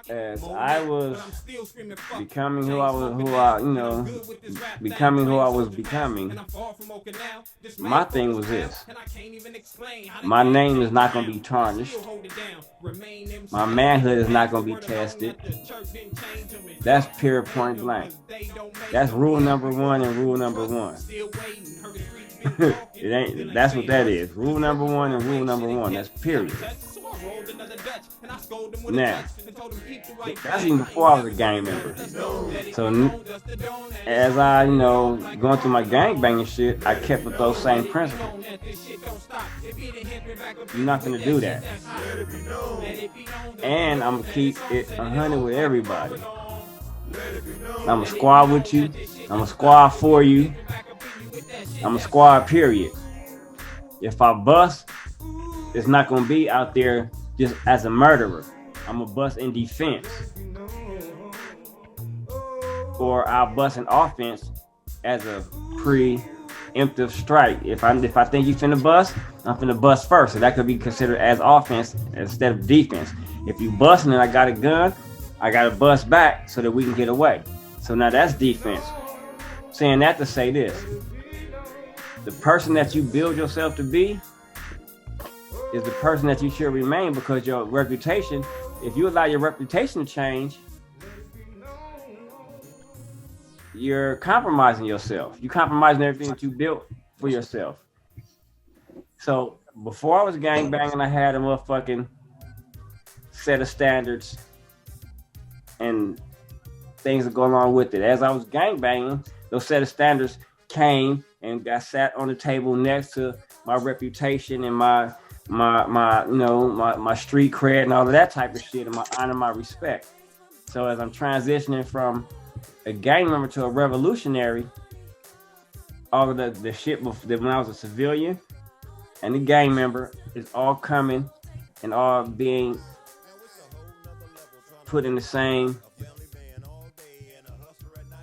as I was becoming who I was becoming, my thing was this. My name is not going to be tarnished. My manhood is not going to be tested. That's pure point blank. That's rule number one and rule number one. It ain't. That's what that is. Rule number one and rule number one. That's period. Now, that's even before I was a gang member. So as I, going through my gang banging shit, I kept with those same principles. You're not gonna do that. And I'm gonna keep it 100 with everybody. I'm a squad with you. I'm a squad for you. I'm a squad, period. If I bust, it's not gonna be out there just as a murderer. I'm a bust in defense. Or I'll bust in offense as a preemptive strike. If I think you finna bust, I'm finna bust first. So that could be considered as offense instead of defense. If you busting and I got a gun, I gotta bust back so that we can get away. So now that's defense. Saying that to say this. The person that you build yourself to be is the person that you should remain, because your reputation, if you allow your reputation to change, you're compromising yourself. You're compromising everything that you built for yourself. So before I was gang banging, I had a motherfucking set of standards and things that go along with it. As I was gang banging, those set of standards came and I sat on the table next to my reputation and my street cred and all of that type of shit, and my honor, my respect. So as I'm transitioning from a gang member to a revolutionary, all of the shit when I was a civilian and a gang member is all coming and all being put in the same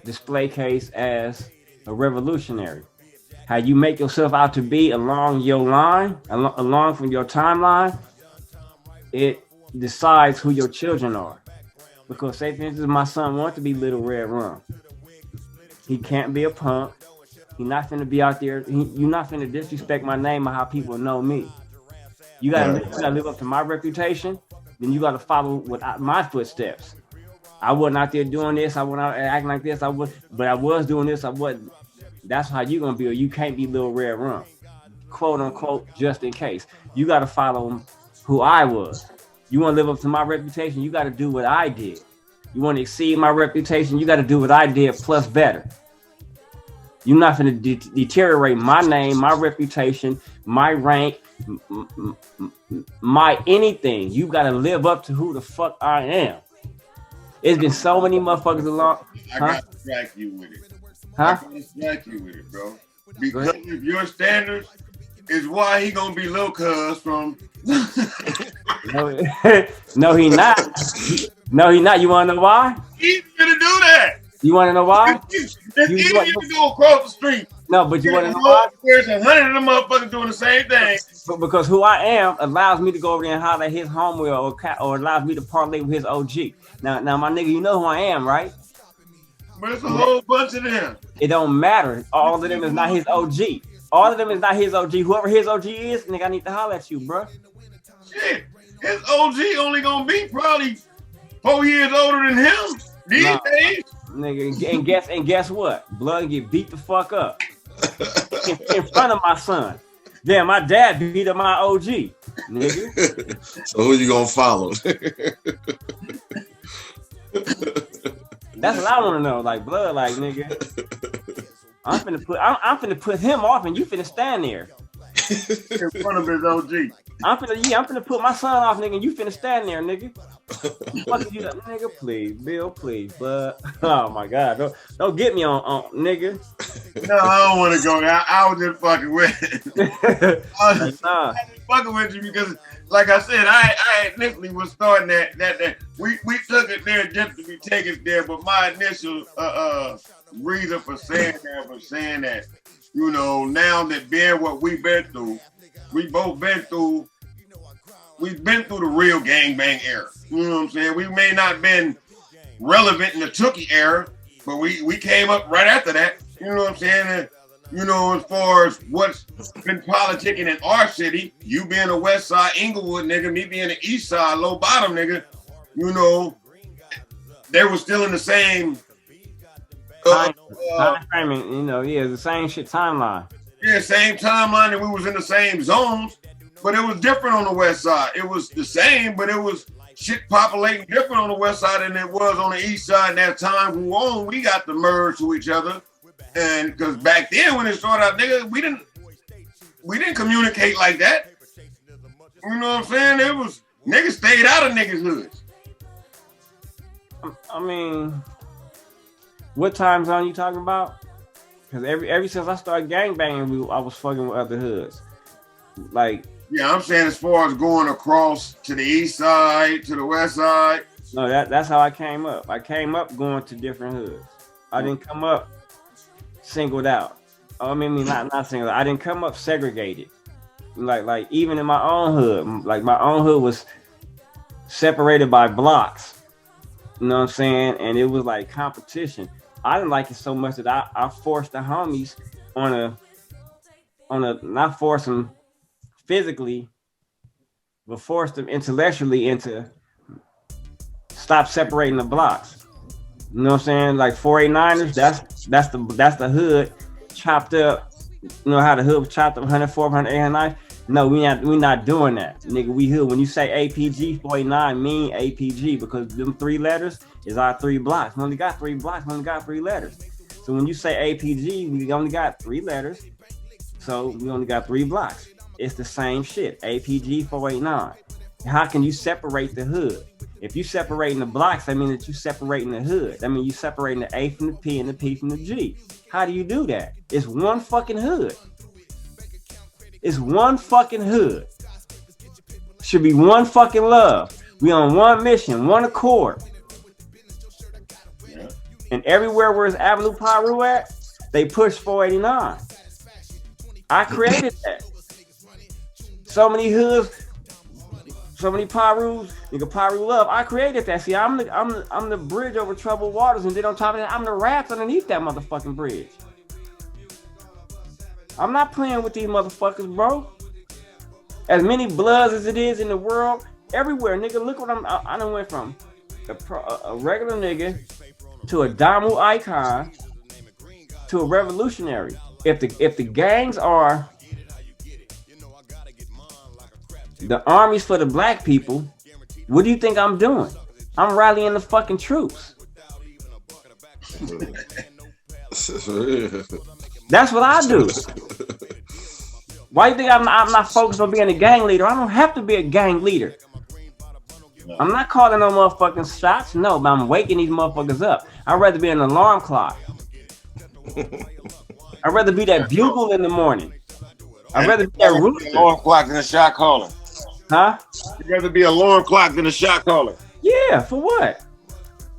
display case as a revolutionary. How you make yourself out to be along your line, along from your timeline, it decides who your children are. Because say for instance, my son wants to be Little Red Rum. He can't be a punk. He's not finna be out there. You're not finna disrespect my name or how people know me. You gotta live up to my reputation. Then you gotta follow my footsteps. I wasn't out there doing this. I wasn't out acting like this. But I was doing this. I wasn't. That's how you gonna be. Or you can't be Little Red Rum, quote unquote, just in case. You gotta follow who I was. You want to live up to my reputation, you got to do what I did. You want to exceed my reputation, you got to do what I did plus better. You're not going to deteriorate my name, my reputation, my rank, my anything. You got to live up to who the fuck I am. It's been so many motherfuckers along. I got to strike you with it. Huh? I got to strike you with it, bro. Because of your standards is why he going to be Lil Cuz from... No, he not. No, he not. You want to know why? He's gonna do that. You want to know why? It's easy to go across the street. No, but you want to know why? There's 100 of them motherfuckers doing the same thing. But because who I am allows me to go over there and holler at his homeboy or allows me to parlay with his OG. Now, my nigga, you know who I am, right? But it's a whole bunch of them. It don't matter. All of them is not his OG. All of them is not his OG. Whoever his OG is, nigga, I need to holler at you, bro. Shit, his OG only gonna be probably 4 years older than him these days. Nigga, and guess what? Blood get beat the fuck up in front of my son. Damn, my dad beat up my OG, nigga. So who you gonna follow? That's what I want to know. Like blood, like nigga. I'm finna put him off, and you finna stand there in front of his OG. I'm finna put my son off, nigga, and you finna stand there, nigga. Fuck you, nigga, please, Bill, please, but oh my God, don't get me on nigga. No, I don't want to go there. I was just fucking with it. I was Nah. just fucking with you because, like I said, I initially was starting that we took it there just to be taken there, but my initial reason for saying that, you know, now that being what we've been through, we've been through the real gangbang era. You know what I'm saying? We may not have been relevant in the Tookie era, but we came up right after that. You know what I'm saying? And, you know, as far as what's been politicking in our city, you being a West Side Inglewood nigga, me being an East Side Low Bottom nigga, you know, they were still in the same time framing, you know, yeah, the same shit timeline. Yeah, same timeline, and we was in the same zones, but it was different on the West Side. It was the same, but it was shit populating different on the West Side than it was on the East Side. And as time grew on, we got to merge to each other. And because back then when it started out, nigga, we didn't communicate like that. You know what I'm saying? It was niggas stayed out of niggas' hoods. I mean, what time zone you talking about? Because ever since I started gangbanging, I was fucking with other hoods. Like, yeah, I'm saying as far as going across to the East Side, to the West Side. No, that's how I came up. I came up going to different hoods. I didn't come up singled out. I mean, not singled out. I didn't come up segregated. Like even in my own hood, like my own hood was separated by blocks. You know what I'm saying? And it was like competition. I didn't like it so much that I forced the homies on a not force them physically, but forced them intellectually into stop separating the blocks. You know what I'm saying? Like 489ers, that's the hood chopped up. You know how the hood was chopped up 104, 189? No, we not doing that. Nigga, we hood. When you say APG 489, mean APG because them 3 letters is our 3 blocks. We only got 3 blocks, we only got 3 letters. So when you say APG, we only got 3 letters. So we only got 3 blocks. It's the same shit. APG 489. How can you separate the hood? If you separating the blocks, that means that you separating the hood. That means you separating the A from the P and the P from the G. How do you do that? It's one fucking hood. It's one fucking hood. Should be one fucking love. We on one mission, one accord. And everywhere where it's Avenue Pyru at, they push 489. I created that. So many hoods, so many Pyrus, nigga Pyru love. I created that. See, I'm the bridge over troubled waters, and then on top of that, I'm the raft underneath that motherfucking bridge. I'm not playing with these motherfuckers, bro. As many bloods as it is in the world, everywhere, nigga. Look what I done went from a regular nigga to a Damu icon to a revolutionary. If the gangs are the armies for the black people, what do you think I'm doing? I'm rallying the fucking troops. That's what I do. Why do you think I'm not focused on being a gang leader? I don't have to be a gang leader. I'm not calling no motherfucking shots. No, but I'm waking these motherfuckers up. I'd rather be an alarm clock. I'd rather be that bugle in the morning. I'd rather be that rooster. Alarm clock than a shot caller. Huh? You'd rather be an alarm clock than a shot caller. Yeah, for what?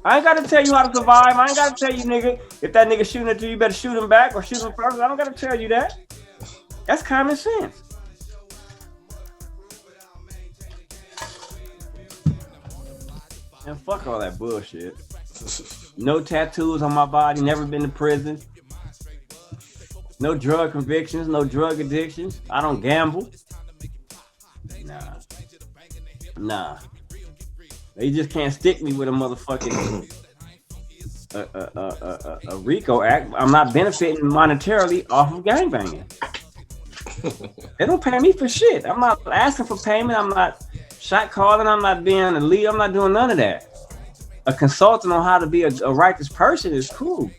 I ain't gotta tell you how to survive. I ain't gotta tell you, nigga, if that nigga shooting at you, you better shoot him back or shoot him first. I don't gotta tell you that. That's common sense. And fuck all that bullshit. No tattoos on my body, never been to prison. No drug convictions, no drug addictions. I don't gamble. Nah. They just can't stick me with a motherfucking a RICO act. I'm not benefiting monetarily off of gangbanging. They don't pay me for shit. I'm not asking for payment. I'm not shot calling. I'm not being a lead. I'm not doing none of that. A consultant on how to be a righteous person is cool.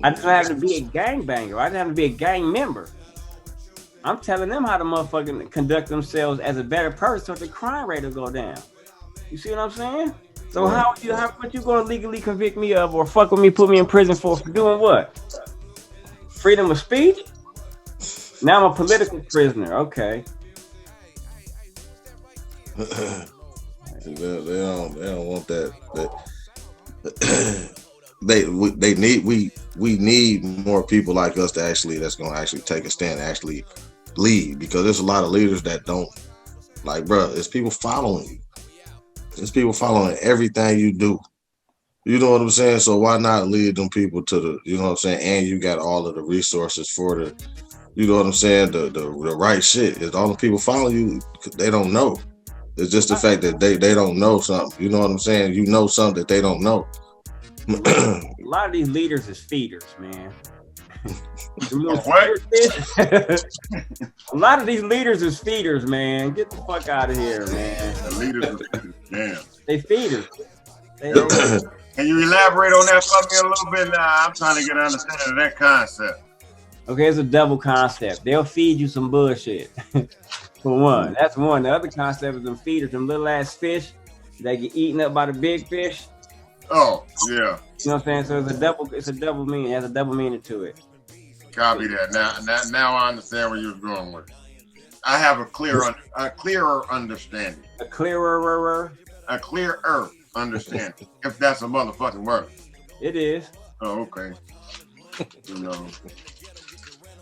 I just have to be a gangbanger. I just have to be a gang member. I'm telling them how to motherfucking conduct themselves as a better person so the crime rate will go down. You see what I'm saying? So how much you gonna legally convict me of or fuck with me, put me in prison for doing what? Freedom of speech? Now I'm a political prisoner. Okay. They don't want that. We need more people like us that's gonna actually take a stand and actually lead, because there's a lot of leaders that don't, like, bro, there's people following you. There's people following everything you do. You know what I'm saying? So why not lead them people to the, you know what I'm saying? And you got all of the resources for the, you know what I'm saying, the right shit. If all the people follow you, they don't know. It's just the fact that they don't know something. You know what I'm saying? You know something that they don't know. A lot of these leaders is feeders, man. What? A lot of these leaders is feeders, man. Get the fuck out of here, man. The leaders are feeders. Damn. They feeders. Can you elaborate on that for me a little bit? Now, I'm trying to get an understanding of that concept. Okay, it's a double concept. They'll feed you some bullshit. For one, that's one. The other concept is them feeders, them little ass fish that get eaten up by the big fish. Oh, yeah. You know what I'm saying? So it's a double meaning. It has a double meaning to it. Copy that. Now I understand where you're going with it. I have a clearer understanding. A clearer understanding. If that's a motherfucking word. It is. Oh, okay. You know.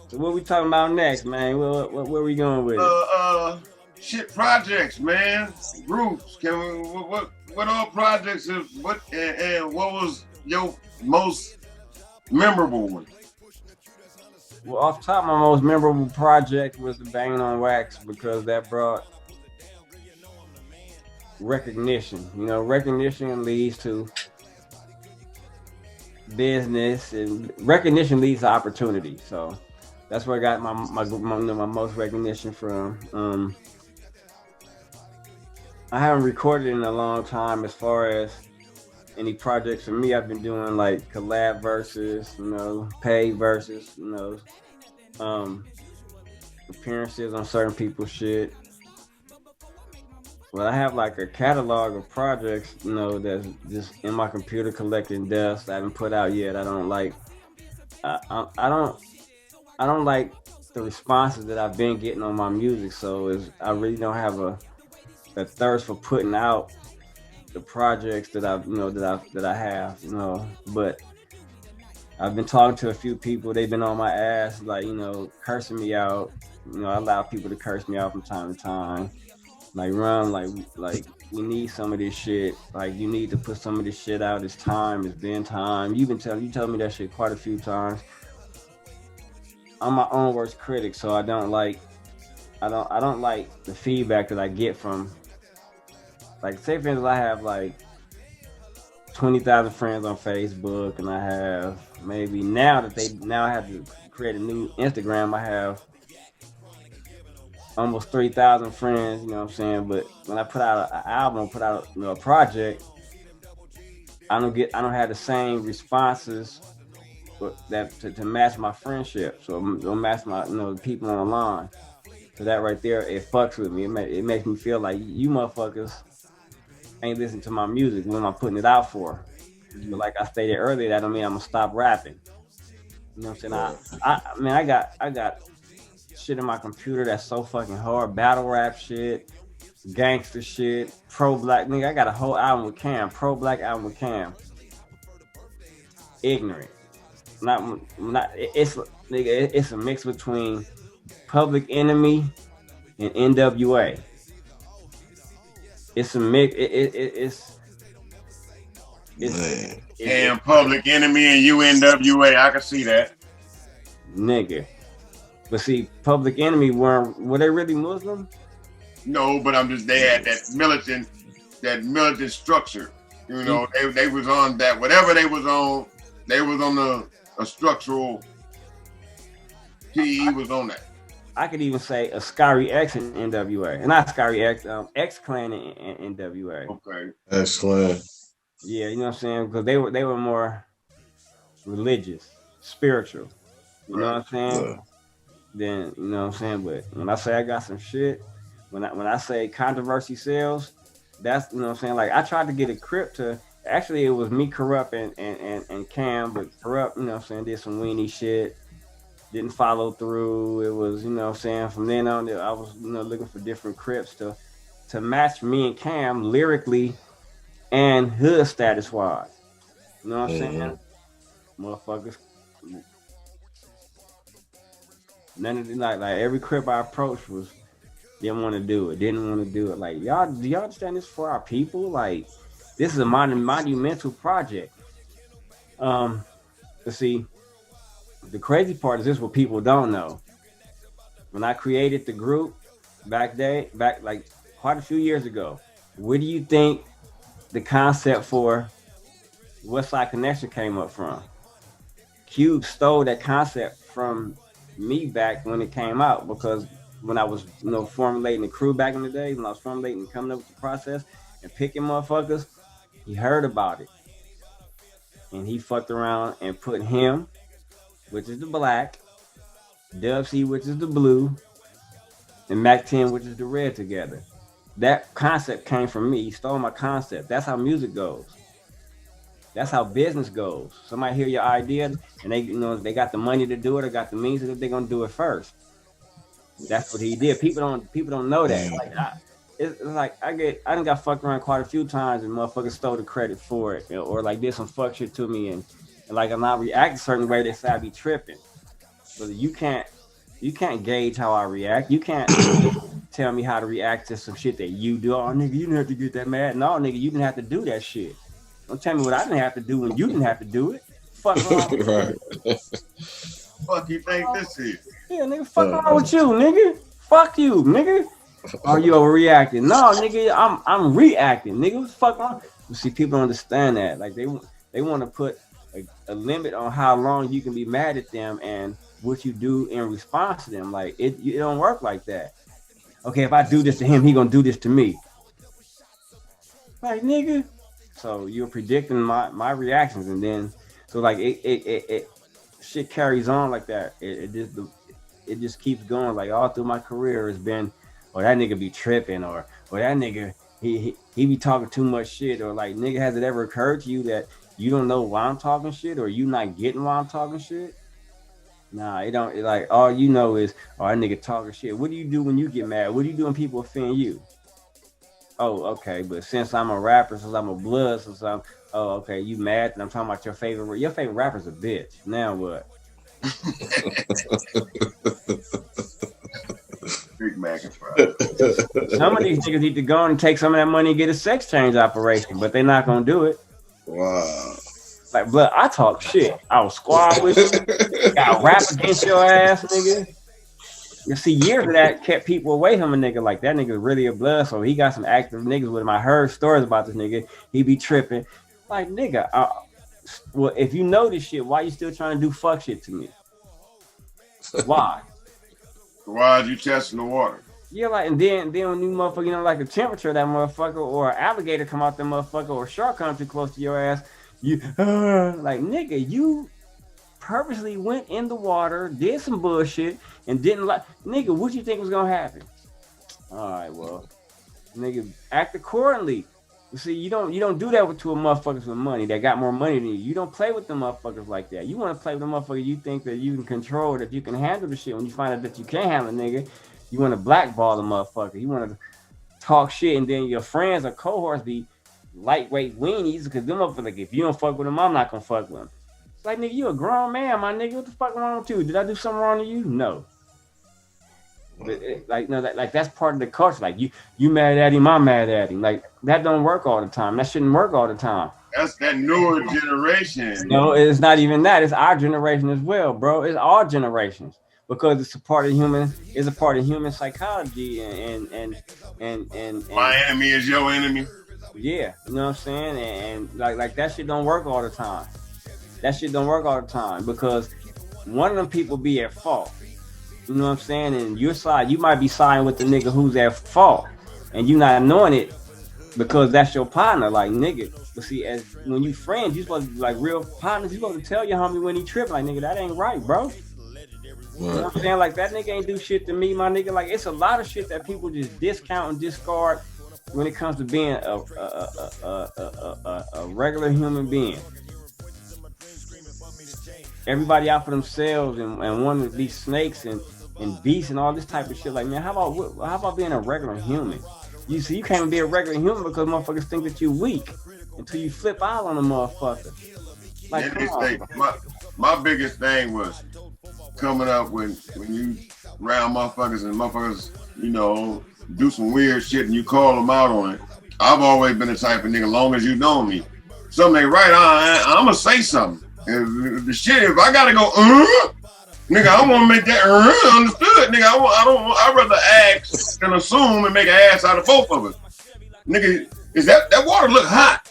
So what we talking about next, man? Where we going with it? Shit, projects, man. Groups. Can we? What all projects? And what was your most memorable one? Well, off the top, my most memorable project was the Bangin on Wax, because that brought recognition. You know, recognition leads to business, and recognition leads to opportunity. So that's where I got my most recognition from. I haven't recorded in a long time as far as any projects for me. I've been doing like collab verses, you know, paid verses, you know, appearances on certain people's shit. Well, I have like a catalog of projects, you know, that's just in my computer collecting dust. I haven't put out yet. I don't like the responses that I've been getting on my music. So I really don't have a thirst for putting out the projects that I have, you know. But I've been talking to a few people. They've been on my ass, like, you know, cursing me out. You know, I allow people to curse me out from time to time. Like, run, like we need some of this shit. Like, you need to put some of this shit out. It's time. It's been time. You tell me that shit quite a few times. I'm my own worst critic, so I don't like the feedback that I get from, like, say for instance, I have like 20,000 friends on Facebook, and I have maybe now I have to create a new Instagram. I have almost 3,000 friends, you know what I'm saying? But when I put out an album, put out a project, I don't have the same responses that to match my friendship. So don't match my, you know, the people on the line. So that right there, it fucks with me. It makes me feel like you motherfuckers ain't listening to my music when I'm putting it out for. But like I stated earlier, that don't mean I'm gonna stop rapping. You know what I'm saying? I got shit in my computer that's so fucking hard. Battle rap shit, gangster shit, pro black. Nigga, I got a whole album with Cam, pro black album with Cam. Ignorant. It's a mix between Public Enemy and NWA. It's a mix. And Public Enemy and UNWA. I can see that. Nigga. But see, Public Enemy were they really Muslim? No, but they had that militant structure. You know, they was on that, whatever they was on a structural. He was on that. I could even say a Scary X in NWA, and not Scary X, X Clan in NWA. Okay. X Clan. Yeah, you know what I'm saying? Because they were more religious, spiritual. You know what I'm saying? Yeah. Then, you know what I'm saying? But when I say I got some shit, when I say controversy sells, that's you know what I'm saying. Like I tried to get a Crip to. Actually, it was me, Corrupt, and Cam, but Corrupt, you know what I'm saying, did some weenie shit, didn't follow through. It was, you know what I'm saying, from then on, I was, you know, looking for different Crips to match me and Cam lyrically and hood status wise. You know what I'm saying? Motherfuckers. None of the, like every Crip I approached was didn't want to do it. Like, y'all, do y'all understand this for our people? Like, this is a monumental project. Let's see. The crazy part is this: what people don't know. When I created the group back like quite a few years ago, where do you think the concept for Westside Connection came up from? Cube stole that concept from me back when it came out, because when I was, you know, formulating the crew back in the day, when I was formulating and coming up with the process and picking motherfuckers, he heard about it. And he fucked around and put him, which is the black, Dub C, which is the blue, and Mac 10, which is the red, together. That concept came from me. He stole my concept. That's how music goes. That's how business goes. Somebody hear your idea and they, you know, they got the money to do it or got the means that they're gonna do it first. That's what he did. People don't know that. Like it's like I done got fucked around quite a few times and motherfuckers stole the credit for it, you know, or like did some fuck shit to me and like I'm not reacting a certain way. They say I be tripping, but you can't gauge how I react. You can't tell me how to react to some shit that you do. Oh nigga, you didn't have to get that mad. No nigga, you didn't have to do that shit. Don't tell me what I didn't have to do when you didn't have to do it. Fuck wrong. Right. Fuck you think this is? Yeah, nigga, fuck wrong with you, nigga. Fuck you, nigga. Are you overreacting? No, nigga, I'm reacting, nigga. What the fuck wrong? You see, people don't understand that. Like they want to put a limit on how long you can be mad at them and what you do in response to them. Like it don't work like that. Okay, if I do this to him, he gonna do this to me. Like nigga. So you're predicting my reactions, and then so like it shit carries on like that. It just keeps going. Like all through my career, it's been, or that nigga be tripping, or that nigga he be talking too much shit, or like nigga, has it ever occurred to you that you don't know why I'm talking shit, or you not getting why I'm talking shit? Nah, it don't. Like all you know is, oh, that nigga talking shit. What do you do when you get mad? What do you do when people offend you? Oh, okay, but since I'm a rapper, since I'm a blood, since I'm, oh, okay, you mad? And I'm talking about your favorite rapper's a bitch. Now what? Big Mac and fries. Some of these niggas need to go and take some of that money and get a sex change operation, but they're not gonna do it. Wow. Like, blood, I talk shit. I was squad with you. Got rap against your ass, nigga. You see, years of that kept people away from a nigga. Like that nigga really a blood, so he got some active niggas with him. I heard stories about this nigga. He be tripping. Like nigga, well, if you know this shit, why you still trying to do fuck shit to me? Why? Why are you testing the water? Yeah, like, and then when you motherfucker, you know, like the temperature of that motherfucker, or an alligator come out that motherfucker, or a shark come too close to your ass, you like nigga, you purposely went in the water, did some bullshit, and didn't like nigga. What you think was gonna happen? All right, well, nigga, act accordingly. You see, you don't do that to a motherfuckers with money that got more money than you. You don't play with the motherfuckers like that. You want to play with the motherfucker you think that you can control, that you can handle the shit. When you find out that you can't handle, nigga, you want to blackball the motherfucker. You want to talk shit, and then your friends or cohorts be lightweight weenies because them motherfuckers like, if you don't fuck with them, I'm not gonna fuck with them. Like, nigga, you a grown man, my nigga. What the fuck wrong with you? Did I do something wrong to you? No. Like, no, like that's part of the culture. Like, you mad at him, I'm mad at him. Like, that don't work all the time. That shouldn't work all the time. That's that newer generation. No, it's not even that. It's our generation as well, bro. It's all generations because it's a part of human. It's a part of human psychology and my enemy is your enemy. Yeah, you know what I'm saying? And like that shit don't work all the time. That shit don't work all the time because one of them people be at fault. You know what I'm saying? And your side, you might be siding with the nigga who's at fault, and you not knowing it because that's your partner. Like nigga, but see, as when you friends, you supposed to be like real partners. You supposed to tell your homie when he tripping. Like nigga, that ain't right, bro. You know what I'm saying? Like that nigga ain't do shit to me, my nigga. Like it's a lot of shit that people just discount and discard when it comes to being a regular human being. Everybody out for themselves and wanting to be snakes and beasts and all this type of shit. Like, man, how about being a regular human? You see, you can't even be a regular human because motherfuckers think that you weak until you flip out on a motherfucker. Like, come on. My biggest thing was coming up when you round motherfuckers and motherfuckers, you know, do some weird shit and you call them out on it. I've always been the type of nigga, long as you know me. Something ain't right, I'm gonna say something. If I gotta go, nigga, I want to make that understood, nigga. I'd rather ask than assume and make an ass out of both of us. Nigga, is that water look hot?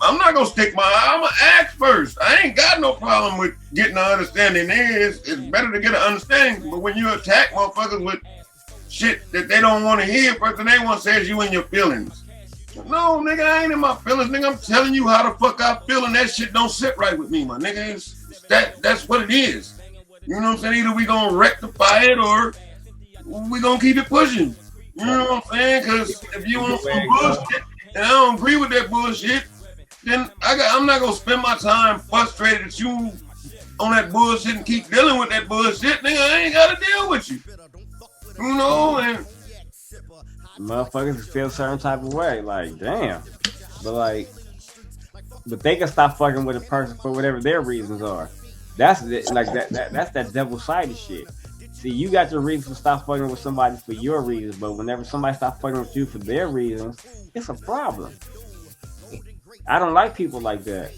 I'm not gonna stick I'm gonna ask first. I ain't got no problem with getting an understanding. It's better to get an understanding, but when you attack motherfuckers with shit that they don't want to hear, first thing they want to say is you in your feelings. No, nigga, I ain't in my feelings, nigga. I'm telling you how the fuck I feel, and that shit don't sit right with me, my nigga. That's what it is. You know what I'm saying? Either we gonna rectify it or we gonna keep it pushing. You know what I'm saying? Because if you want some bullshit and I don't agree with that bullshit, then I'm not gonna spend my time frustrated at you on that bullshit and keep dealing with that bullshit, nigga. I ain't gotta deal with you. You know, and motherfuckers feel a certain type of way, like damn, but they can stop fucking with a person for whatever their reasons are. That's that double-sided shit. See, you got your reasons to stop fucking with somebody for your reasons, but whenever somebody stops fucking with you for their reasons, it's a problem. I don't like people like that.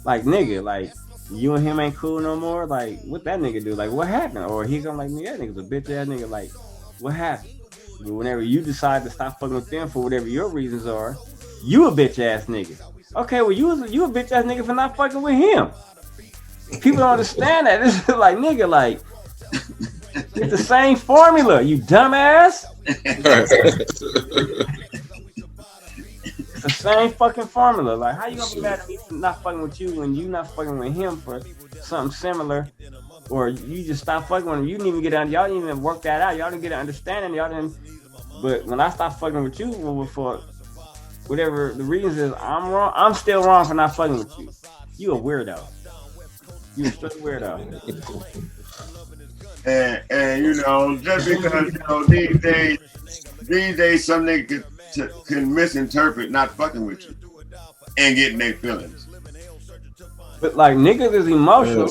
Like, nigga, like you and him ain't cool no more. Like, what that nigga do? Like, what happened? Or he gonna like, nigga, that nigga's a bitch ass nigga. Like, what happened? But whenever you decide to stop fucking with them for whatever your reasons are, you a bitch ass nigga. Okay, well you a bitch ass nigga for not fucking with him. People don't understand that. This is like, nigga, like it's the same formula, you dumbass. It's the same fucking formula. Like, how you gonna be mad at me for not fucking with you when you not fucking with him for something similar? Or you just stop fucking with him. You didn't even y'all didn't even work that out. Y'all didn't get an understanding. Y'all didn't. But when I stop fucking with you for whatever the reason is, I'm wrong. I'm still wrong for not fucking with you. You a weirdo. You a straight weirdo. And you know, just because you know these days some niggas can misinterpret not fucking with you and getting their feelings. But like, niggas is emotional.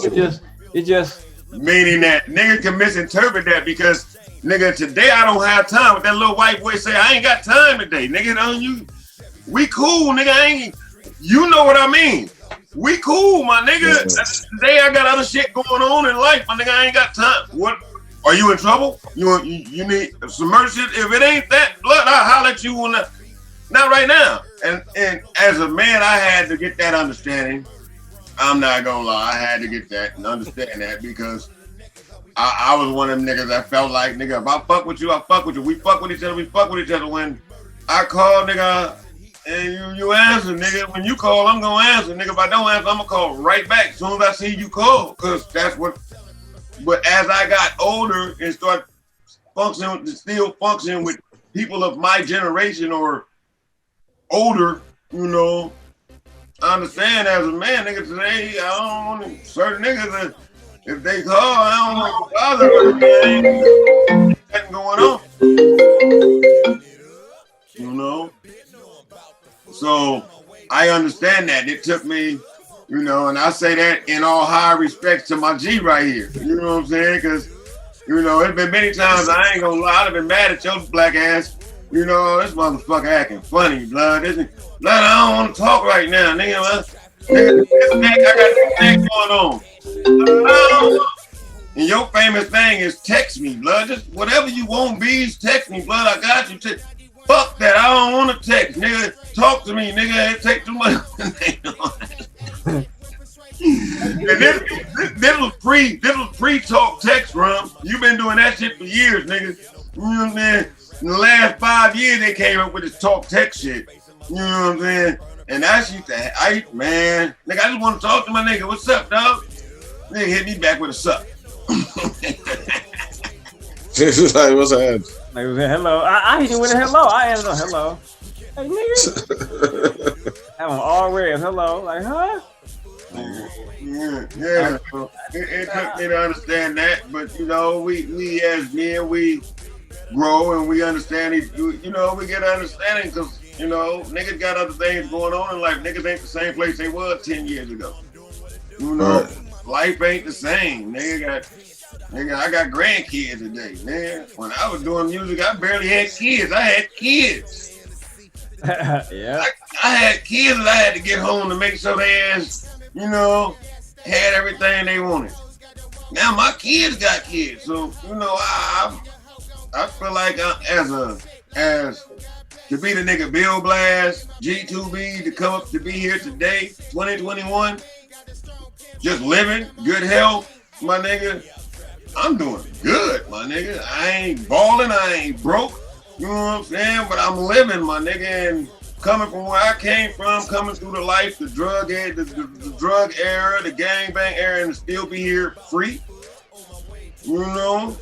It just meaning that nigga can misinterpret that because nigga, today I don't have time. With that little white boy say, I ain't got time today. Nigga, don't you? We cool, nigga. You know what I mean. We cool, my nigga. Today I got other shit going on in life, my nigga. I ain't got time. What? Are you in trouble? You need some mercy? If it ain't that, blood, I'll holler at you not right now. And as a man, I had to get that understanding. I'm not gonna lie, I had to get that and understand that because I was one of them niggas that felt like, nigga, if I fuck with you, I fuck with you. We fuck with each other, we fuck with each other. When I call, nigga, and you answer, nigga. When you call, I'm gonna answer, nigga. If I don't answer, I'm gonna call right back as soon as I see you call, because that's what. But as I got older and started still functioning with people of my generation or older, you know, I understand as a man, nigga, today, I don't want certain niggas that if they call, I don't want to bother them. Nothing going on. You know? So I understand that. It took me, you know, and I say that in all high respect to my G right here. You know what I'm saying? Because, you know, it's been many times, I ain't gonna lie, I've been mad at your black ass. You know, this motherfucker acting funny, blood. Blood, I don't want to talk right now, nigga. I got this thing going on. And your famous thing is text me, blood. Just whatever you want, bees, text me, blood. I got you. Fuck that. I don't want to text, nigga. Talk to me, nigga. It take too much. And this was pre-talk text, Rum. You been doing that shit for years, nigga. You know what I'm saying? In the last 5 years, they came up with this talk text shit. You know what I'm saying? And that shit, man, nigga, I just want to talk to my nigga. What's up, dog? Nigga hit me back with a suck. This is like, what's that? Like, hello. I hit him with a hello. I answered a hello. Hey, nigga. I'm all red. Hello. Like, huh? Yeah. It took me to understand that, but you know, we as men, we grow and we understand it. You know, we get understanding because you know, niggas got other things going on in life. Niggas ain't the same place they was 10 years ago. You know, life ain't the same. Nigga, I got grandkids today, man. When I was doing music, I barely had kids. I had kids. Yeah. I had kids that I had to get home to make sure they ass, you know, had everything they wanted. Now my kids got kids, so you know, I feel like as to be the nigga Bill Blast, G2B, to come up to be here today, 2021, just living, good health, my nigga. I'm doing good, my nigga. I ain't balling, I ain't broke, you know what I'm saying? But I'm living, my nigga, and coming from where I came from, coming through the life, the drug era, the drug era, the gang bang era, and to still be here free, you know,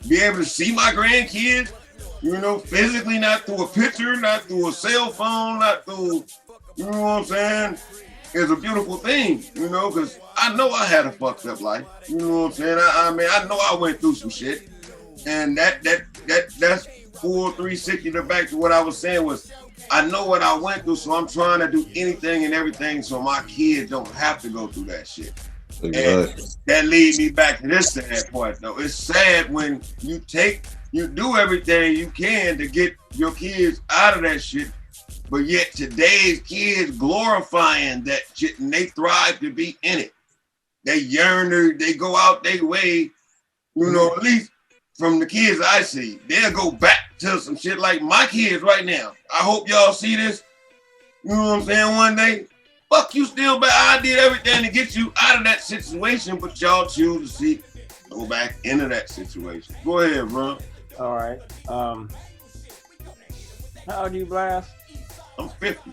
be able to see my grandkids, you know, physically, not through a picture, not through a cell phone, not through, you know what I'm saying? It's a beautiful thing, you know, because I know I had a fucked up life. You know what I'm saying? I mean, I know I went through some shit. And that's full 360 to back to what I was saying was, I know what I went through, so I'm trying to do anything and everything so my kids don't have to go through that shit. Exactly. And that leads me back to this sad part, though. It's sad when you do everything you can to get your kids out of that shit, but yet today's kids glorifying that shit and they thrive to be in it. They yearn, they go out their way, you know, at least from the kids I see, they'll go back to some shit like my kids right now. I hope y'all see this, you know what I'm saying, one day. Fuck you still back. I did everything to get you out of that situation, but y'all choose to go back into that situation. Go ahead, bro. All right. How old are you, Blast? I'm 50.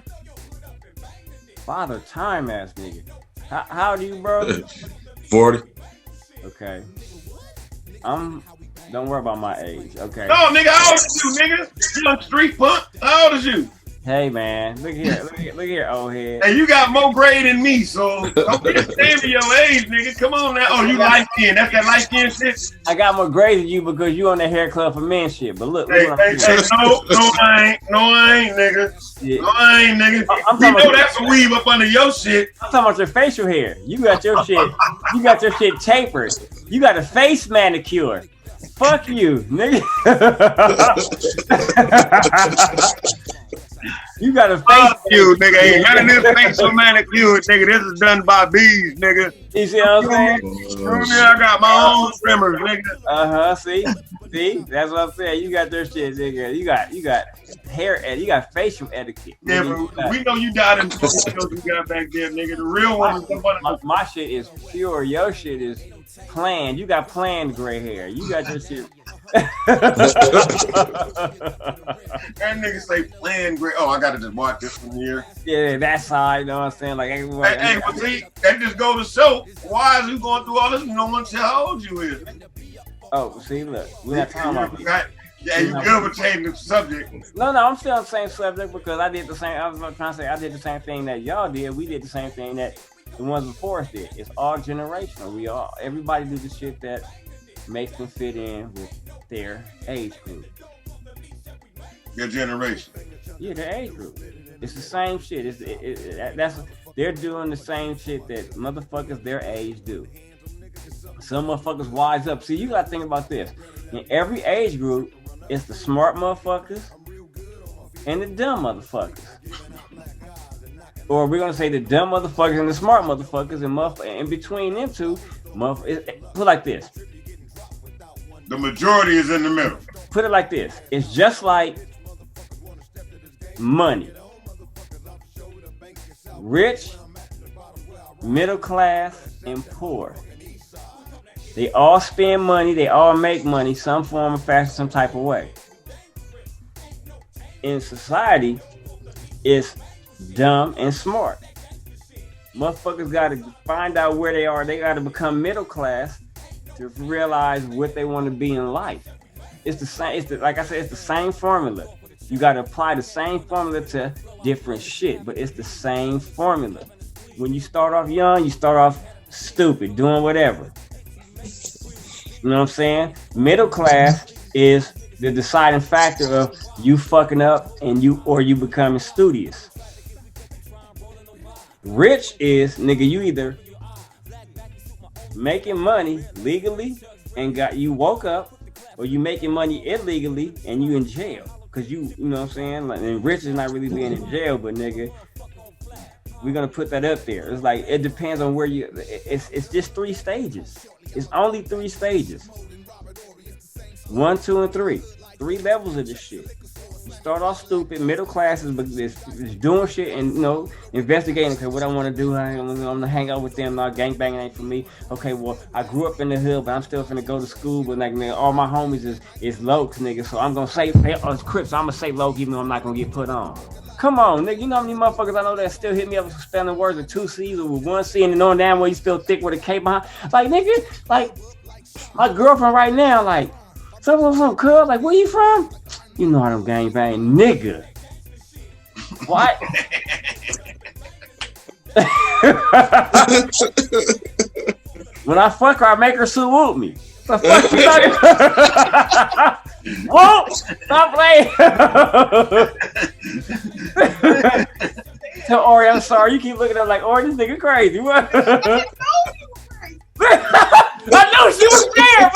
Father time ass nigga. How old are you, bro? 40. Okay. Don't worry about my age, okay? No, nigga, how old is you, nigga? You on street punk? How old is you? Hey, man, look here, old head. Hey, you got more grade than me, so don't be ashamed of your age, nigga. Come on now. Oh, you light skin. That's that light skin shit? I got more grade than you because you on the hair club for men shit. But look hey, no, I ain't, nigga. Yeah. No, I ain't, nigga. You know that's a weave up under your shit. I'm talking about your facial hair. You got your shit tapered. You got a face manicure. Fuck you, nigga. You got a face. Fuck you, nigga. Ain't none of this facial manicure, nigga. This is done by bees, nigga. You see what I'm saying? I got my own trimmers, nigga. See, that's what I'm saying. You got their shit, nigga. You got hair, you got facial etiquette. Yeah, but we know you got them. You got back there, nigga. The real one is my shit is pure. Your shit is planned. You got planned gray hair. You got your shit. That nigga say planned gray. Oh, I gotta just watch this from here. Yeah, that's how you know what I'm saying. Like, hey, but see, that just goes to show why is you going through all this? You don't want to tell how old you is. Oh, see, look, we're not talking about. Yeah, you good with changing the subject. No, I'm still on the same subject because I did the same. I was trying to say I did the same thing that y'all did. We did the same thing that the ones before us did. It's all generational. Everybody do the shit that makes them fit in with their age group. Your generation. Yeah, their age group. It's the same shit. They're doing the same shit that motherfuckers their age do. Some motherfuckers wise up. See, you gotta think about this. In every age group, it's the smart motherfuckers and the dumb motherfuckers. Or we're gonna say the dumb motherfuckers and the smart motherfuckers, and in between them two, put it like this. The majority is in the middle. Put it like this. It's just like money. Rich, middle class, and poor. They all spend money. They all make money, some form or fashion, some type of way. In society, it's dumb and smart. Motherfuckers got to find out where they are. They got to become middle class to realize what they want to be in life. It's the same. Like I said, it's the same formula. You got to apply the same formula to different shit, but it's the same formula. When you start off young, you start off stupid, doing whatever. You know what I'm saying? Middle class is the deciding factor of you fucking up and you becoming studious. Rich is, nigga, you either making money legally and you woke up, or you making money illegally and you in jail. Cause you know what I'm saying? Like, and rich is not really being in jail, but nigga, we're gonna put that up there. It's like, it depends on where you, it's just 3 stages. It's only 3 stages. 1, 2, and 3. 3 levels of this shit. You start off stupid, middle class is doing shit and, you know, investigating. Okay, what I want to do, I'm gonna hang out with them. No, gang banging ain't for me. Okay, well, I grew up in the hood, but I'm still finna go to school. But like, man, all my homies is lokes, nigga. So I'm gonna say, it's Crips. So I'm gonna say loke, even though I'm not gonna get put on. Come on, nigga. You know how many motherfuckers I know that still hit me up with spelling words with 2 C's or with 1 C and knowing damn well you still thick with a K behind. Like, nigga, like, my girlfriend right now, like, some cuz, like, where you from? You know how them gang bang, nigga. What? When I fuck her, I make her salute me. The fuck you talking? Whoa! Stop playing. Tell Ori, I'm sorry. You keep looking at her like, Ori, this nigga crazy. What? I knew she was there.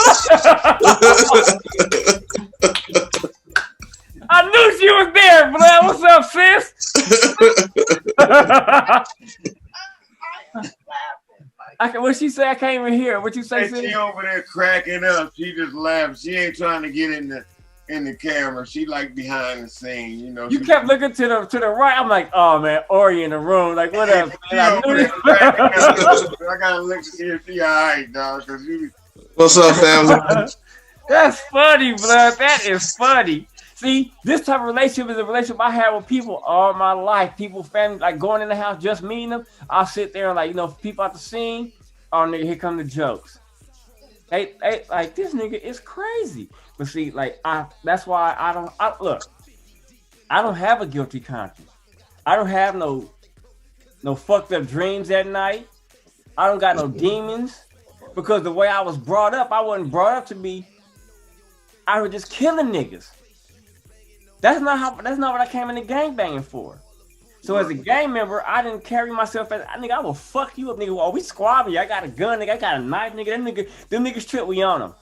I knew she was there, blood. What's up, sis? What she say? I can't even hear. What you say, sis? She over there cracking up. She just laughed. She ain't trying to get in the camera. She like behind the scene, you know. You kept looking to the right. I'm like, oh man, Ori in the room. Like, what up, man? I gotta look to see if she all right, dog. What's up, family? That's funny, blood. That is funny. See, this type of relationship is a relationship I had with people all my life. People, family, like going in the house, just meeting them. I'll sit there and, like, you know, people at the scene. Oh, nigga, here come the jokes. Hey, like, this nigga is crazy. But see, like, that's why I don't have a guilty conscience. I don't have no fucked up dreams at night. I don't got no demons. Because the way I was brought up, I wasn't brought up to be, I was just killing niggas. That's not what I came into gang banging for. So as a gang member, I didn't carry myself as, nigga, I will fuck you up, nigga. Oh, we squabbing. I got a gun, nigga. I got a knife, nigga. Them niggas trip, we on them.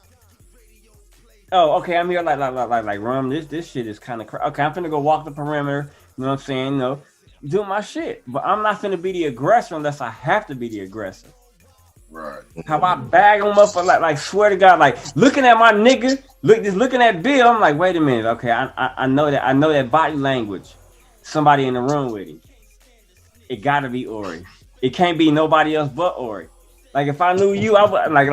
Oh, okay, I'm here like Rum. This shit is kind of crazy. Okay, I'm finna go walk the perimeter. You know what I'm saying? You know, do my shit. But I'm not finna be the aggressor unless I have to be the aggressor. Right. How about bag them up for like swear to God, like looking at my nigga, looking at Bill, I'm like, wait a minute, okay, I know that body language. Somebody in the room with him. It gotta be Ori. It can't be nobody else but Ori. Like if I knew you, I would like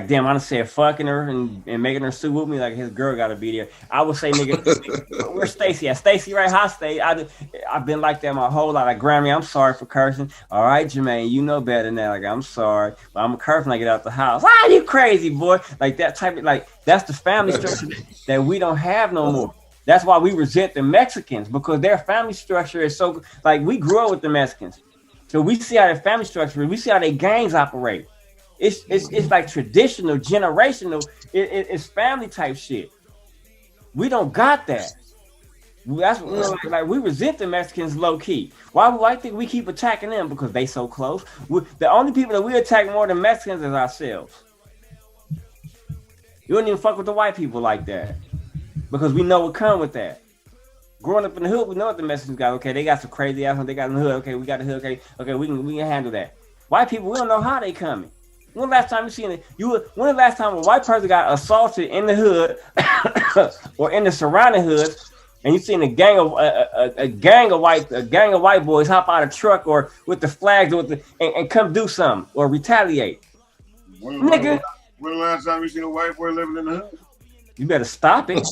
damn, I done said fucking her and making her sue with me, like his girl gotta be there. I would say, nigga, where's Stacy at? Stacy, right? Hi, Stacy. I've been like that my whole life. Like, Grammy, I'm sorry for cursing. All right, Jermaine, you know better than that. Like, I'm sorry, but I'm a curse when I get out the house. Ah, you crazy boy. Like that type of, like, that's the family structure that we don't have no more. That's why we resent the Mexicans, because their family structure is so, like, we grew up with the Mexicans. So we see how their family structure is. We see how their gangs operate. It's like traditional, generational. It's family type shit. We don't got that. That's like we resent the Mexicans low key. Why do I think we keep attacking them? Because they so close. The only people that we attack more than Mexicans is ourselves. You wouldn't even fuck with the white people like that, because we know what come with that. Growing up in the hood, we know what the Mexicans got. Okay, they got some crazy ass. They got in the hood. Okay, we got the hood. Okay, we can handle that. White people, we don't know how they coming. When the last time you seen it? When the last time a white person got assaulted in the hood or in the surrounding hoods, and you seen a gang of white boys hop out of a truck or with the flags and come do something or retaliate? Nigga, when the last time you seen a white boy living in the hood? You better stop it.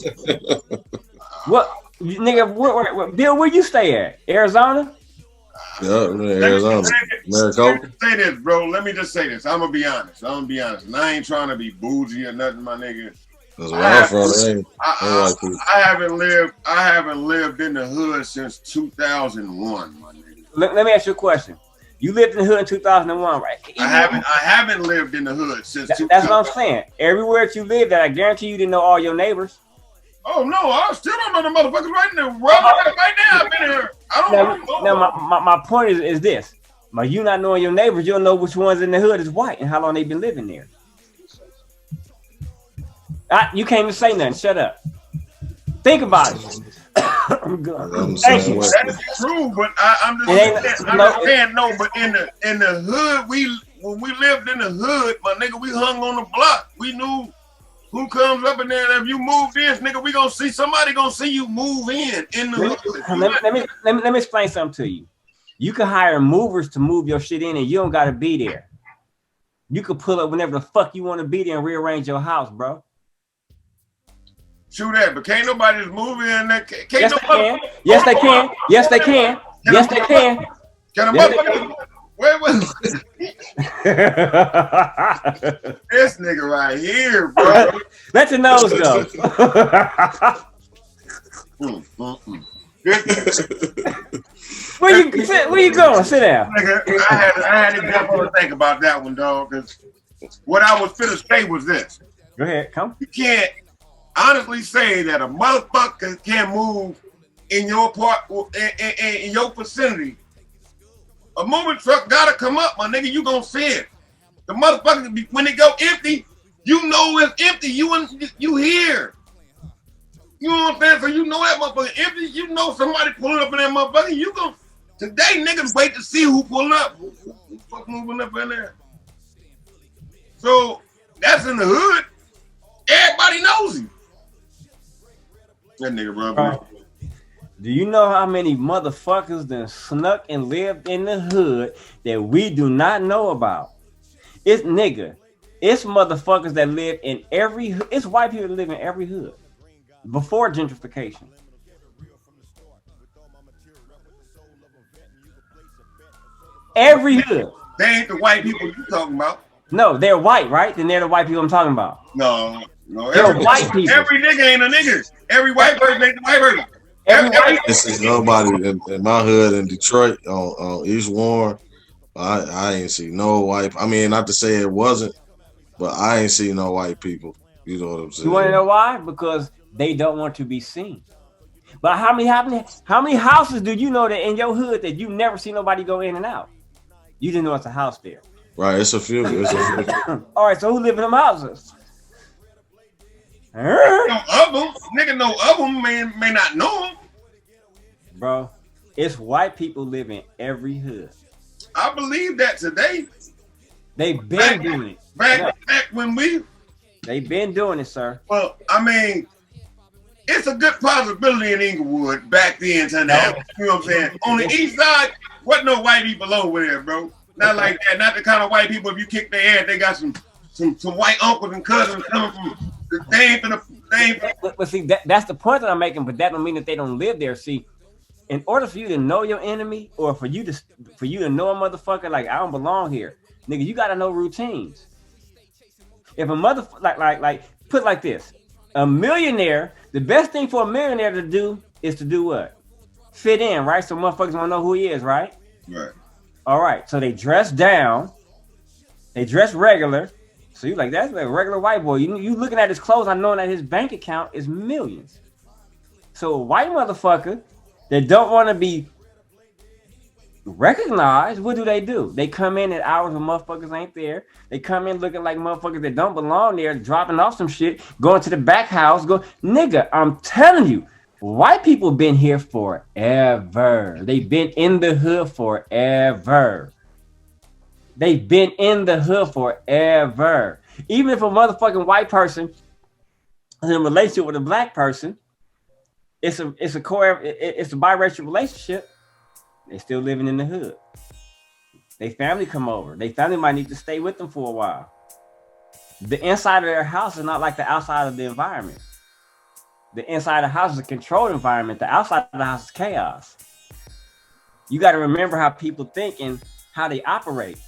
What? Nigga, Bill, where you stay at? Arizona? Yeah, Arizona. Let me say this, bro. Let me just say this. I'm gonna be honest. And I ain't trying to be bougie or nothing, my nigga. That's where I'm from. Ain't white people. I haven't lived in the hood since 2001, my nigga. Let me ask you a question. You lived in the hood in 2001, right? I haven't lived in the hood since. That's what I'm saying. Everywhere that you lived, that I guarantee you didn't know all your neighbors. Oh no, I still don't know the motherfuckers right now. Right now, I've been here. I don't know. Now, my point is this: by you not knowing your neighbors, you'll know which ones in the hood is white and how long they've been living there. You can't even say nothing. Shut up. Think about it. I'm good. Thank you. That is true, but I'm just saying no. But in the hood, when we lived in the hood, my nigga, we hung on the block. We knew who comes up in there. And if you move in, nigga, we gonna see somebody gonna see you move in the hood. Let me explain something to you. You can hire movers to move your shit in, and you don't gotta be there. You can pull up whenever the fuck you want to be there and rearrange your house, bro. True that, but can't nobody just move in there. Yes, they can. Yes, they can. Yes, they can. Yes, they can. Can a motherfucker? Wait. This nigga right here, bro. Let your nose go. Where you going? Sit down. Nigga, I had to definitely think about that one, dog. Because what I was finna say was this. Go ahead, come. You can't honestly say that a motherfucker can move in your part in your vicinity. A moving truck gotta come up, my nigga. You gonna see it. The motherfucker, when it go empty, you know it's empty. You here. You know what I'm saying? So you know that motherfucker empty. You know somebody pulling up in that motherfucker. You gonna today niggas wait to see who pulling up. Who fuck moving up in there? So that's in the hood. Everybody knows him. That nigga rub. Do you know how many motherfuckers that snuck and lived in the hood that we do not know about? It's motherfuckers that live in every hood. It's white people that live in every hood before gentrification. Every hood. They ain't the white people you talking about. No, they're white, right? Then they're the white people I'm talking about. No. They're white people. Every nigga ain't a nigga. Every white person ain't the white person. This is nobody in my hood in Detroit on East Warren. I ain't see no white. I mean, not to say it wasn't, but I ain't see no white people. You know what I'm saying? You want to know why? Because they don't want to be seen. But how many houses do you know that in your hood that you never see nobody go in and out? You didn't know it's a house there. Right, it's a few. All right, so who live in them houses? No of them. Nigga know of them may not know them. Bro, it's white people live in every hood. I believe that today. They've been doing it. Back when they've been doing it, sir. Well, I mean, it's a good possibility in Inglewood back then to now. You know what I'm saying? On the east side, wasn't no white people over there, bro. Not like that. Not the kind of white people, if you kick their ass, they got some white uncles and cousins coming from. They ain't. But see, that's the point that I'm making. But that don't mean that they don't live there. See, in order for you to know your enemy, or for you to know a motherfucker like I don't belong here, nigga, you gotta know routines. If a motherfucker like put like this, a millionaire, the best thing for a millionaire to do is to do what? Fit in, right? So motherfuckers wanna know who he is, right? Right. All right. So they dress down, they dress regular. So you like, that's like a regular white boy. You looking at his clothes, I know that his bank account is millions. So a white motherfucker that don't want to be recognized, what do? They come in at hours when motherfuckers ain't there. They come in looking like motherfuckers that don't belong there, dropping off some shit, going to the back house, nigga, I'm telling you, white people been here forever. They've been in the hood forever. They've been in the hood forever. Even if a motherfucking white person is in a relationship with a black person, it's a biracial relationship. They still living in the hood. They family come over. They family might need to stay with them for a while. The inside of their house is not like the outside of the environment. The inside of the house is a controlled environment. The outside of the house is chaos. You got to remember how people think and how they operate.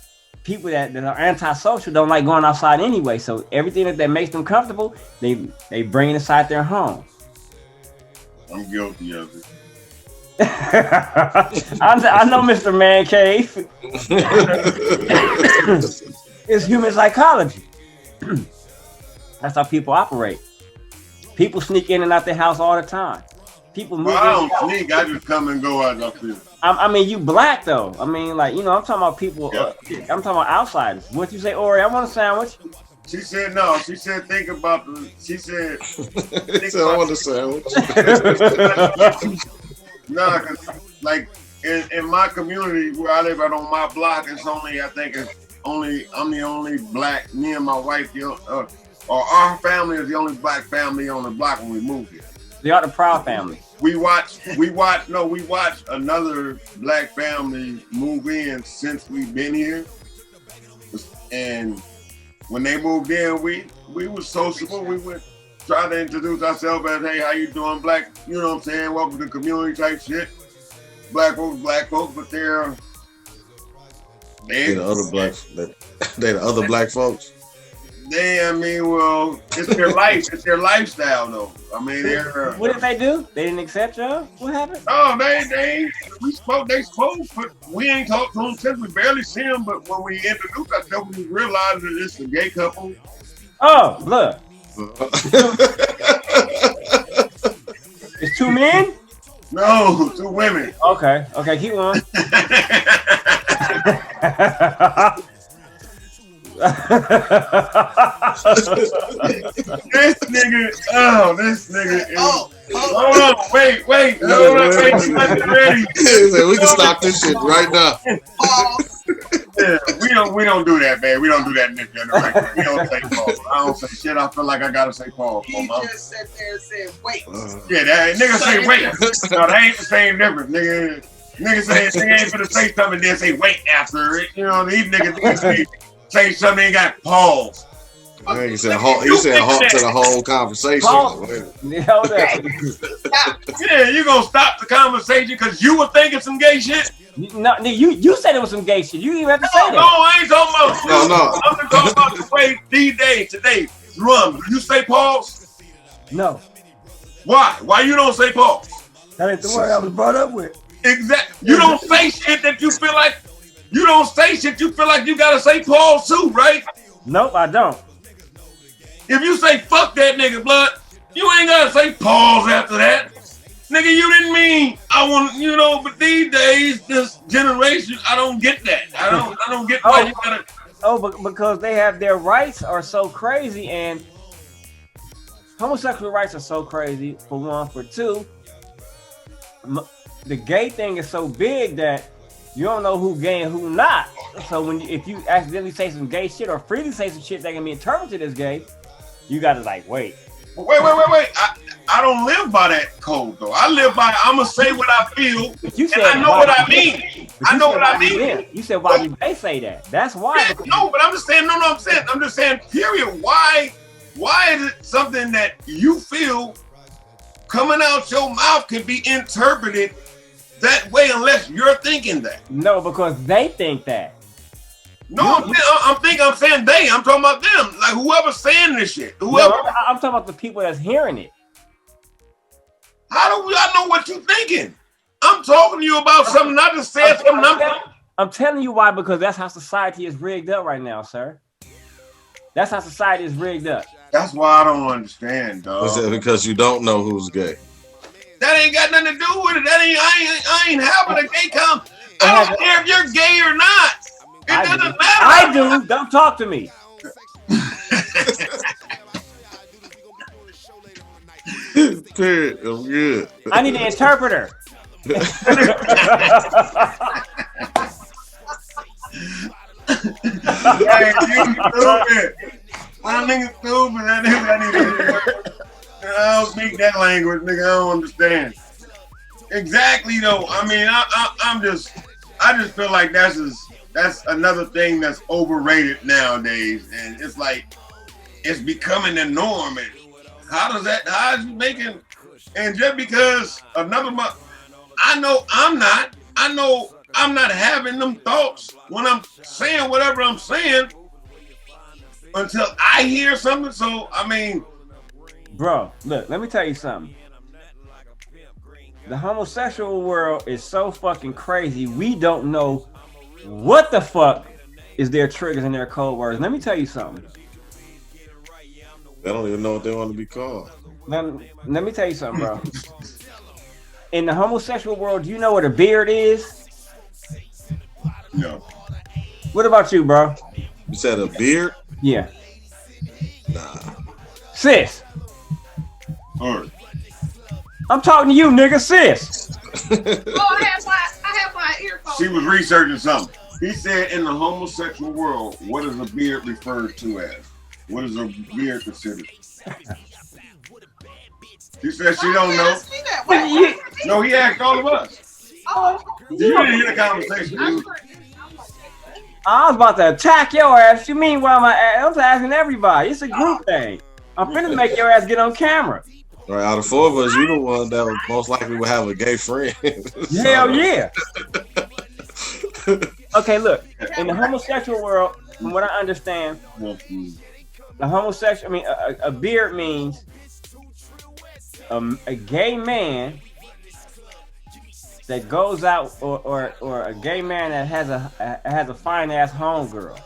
people that are antisocial don't like going outside anyway. So everything that makes them comfortable, they bring it inside their home. I'm guilty of it. I know, Mr. Man Cave. It's human psychology. That's how people operate. People sneak in and out their house all the time. People move. Well, I don't sneak. I just come and go as I feel. I mean, you black though. I mean, like, you know, I'm talking about people. Yeah. I'm talking about outsiders. What you say, Ori? I want a sandwich. She said no. She said think about the. She said. I want a sandwich. Nah, cause like in my community where I live out on my block, it's only I'm the only black. Me and my wife, or our family is the only black family on the block when we moved here. They are the Proud family. We watched another black family move in since we've been here, and when they moved in, we were sociable. We would try to introduce ourselves as, hey, how you doing, black? You know what I'm saying? Welcome to the community type shit. Black folks, but they're the other black folks. I mean, well, it's their life. It's their lifestyle, though. I mean, they're. What did they do? They didn't accept y'all? What happened? Oh, they spoke, but we ain't talked to them since. We barely see them, but when we introduced ourselves, we realized that it's a gay couple. Oh, look. It's two men? No, two women. Okay, keep on. This nigga is. Hold on, wait. Hold on, wait. You must be ready. We can stop this shit right now. Yeah, we don't do that, man. We don't do that in this generation. We don't say Paul. I don't say shit. I feel like I gotta say Paul. He just sat there and said, wait. Yeah, that nigga say wait. No, that ain't the same difference, nigga. Nigga say nigga ain't finna say something and then say wait after it. You know, these niggas say something and got pause. Man, you said halt to the whole conversation. Yeah, you gonna stop the conversation because you were thinking some gay shit? No, you said it was some gay shit. You didn't even have to say that. No, I ain't talking about you. No. I'm talking about the way these days, today. Drum, do you say pause? No. Why? Why you don't say pause? That ain't the word I was brought up with. Exactly. You don't say shit that you feel like you gotta say pause too, right? Nope, I don't. If you say fuck that nigga, blood, you ain't gotta say pause after that. Nigga, you didn't mean I want, but these days, this generation, I don't get that. I don't get why you gotta. Oh, but because they have their rights are so crazy, and homosexual rights are so crazy, for one. For two, the gay thing is so big that you don't know who gay and who not. So if you accidentally say some gay shit or freely say some shit that can be interpreted as gay, you gotta like wait. Wait. I don't live by that code though. I live by I'ma say what I feel. You said and I know what I mean. I know what I mean. You said why do they say that? That's why. No, but I'm just saying. No, I'm just saying. Period. Why is it something that you feel coming out your mouth can be interpreted that way unless you're thinking that? No, because they think that. No, I'm saying they. I'm talking about them. Like whoever's saying this shit. Whoever. No, I'm talking about the people that's hearing it. How do I know what you're thinking? I'm talking to you about something. I just said something. I'm telling you why, because that's how society is rigged up right now, sir. That's how society is rigged up. That's why I don't understand, dog. Is that because you don't know who's gay? That ain't got nothing to do with it. I ain't having a gay I don't care if you're gay or not. It doesn't matter. I do. Don't talk to me. Period. I'm good. I need an interpreter. Hey, you stupid. That nigga stupid. That nigga I don't speak that language, nigga. I don't understand. Exactly though. I mean, I just feel like that's another thing that's overrated nowadays, and it's like it's becoming the norm. And how is you making? And just because another month, I know I'm not. I know I'm not having them thoughts when I'm saying whatever I'm saying until I hear something. So, I mean, bro, look, let me tell you something. The homosexual world is so fucking crazy. We don't know what the fuck is their triggers and their code words. Let me tell you something. They don't even know what they want to be called. Let me tell you something, bro. In the homosexual world, do you know what a beard is? no. What about you, bro? You said a beard? Yeah. Nah. Sis. All right. I'm talking to you, nigga, sis. I have my earphones. She was researching something. He said in the homosexual world, what is a beard referred to as? What is a beard considered? She said she don't know. No, he asked all of us. Oh, You didn't hear the conversation. I was about to attack your ass. You mean why I was asking everybody? It's a group thing. I'm finna make your ass get on camera. Right, out of four of us, you the one that would most likely would have a gay friend. Hell yeah. Okay, look. In the homosexual world, from what I understand, the homosexual, I mean, a beard means a gay man that goes out, or a gay man that has a fine ass homegirl.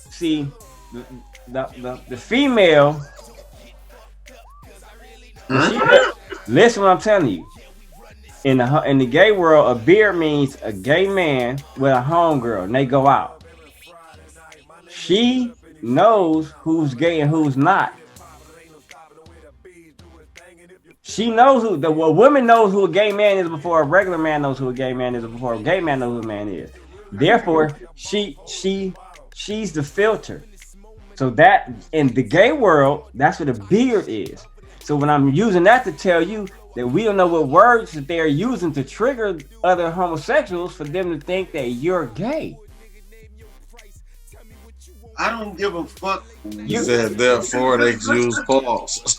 See, the female. Listen, what I'm telling you. In the gay world, a beard means a gay man with a homegirl, and they go out. She knows who's gay and who's not. She knows a woman knows who a gay man is before a regular man knows who a gay man is, before a gay man knows who a man is. Therefore, she's the filter. So that in the gay world, that's what a beard is. So when I'm using that to tell you that we don't know what words that they're using to trigger other homosexuals for them to think that you're gay. I don't give a fuck. You said therefore they use pause.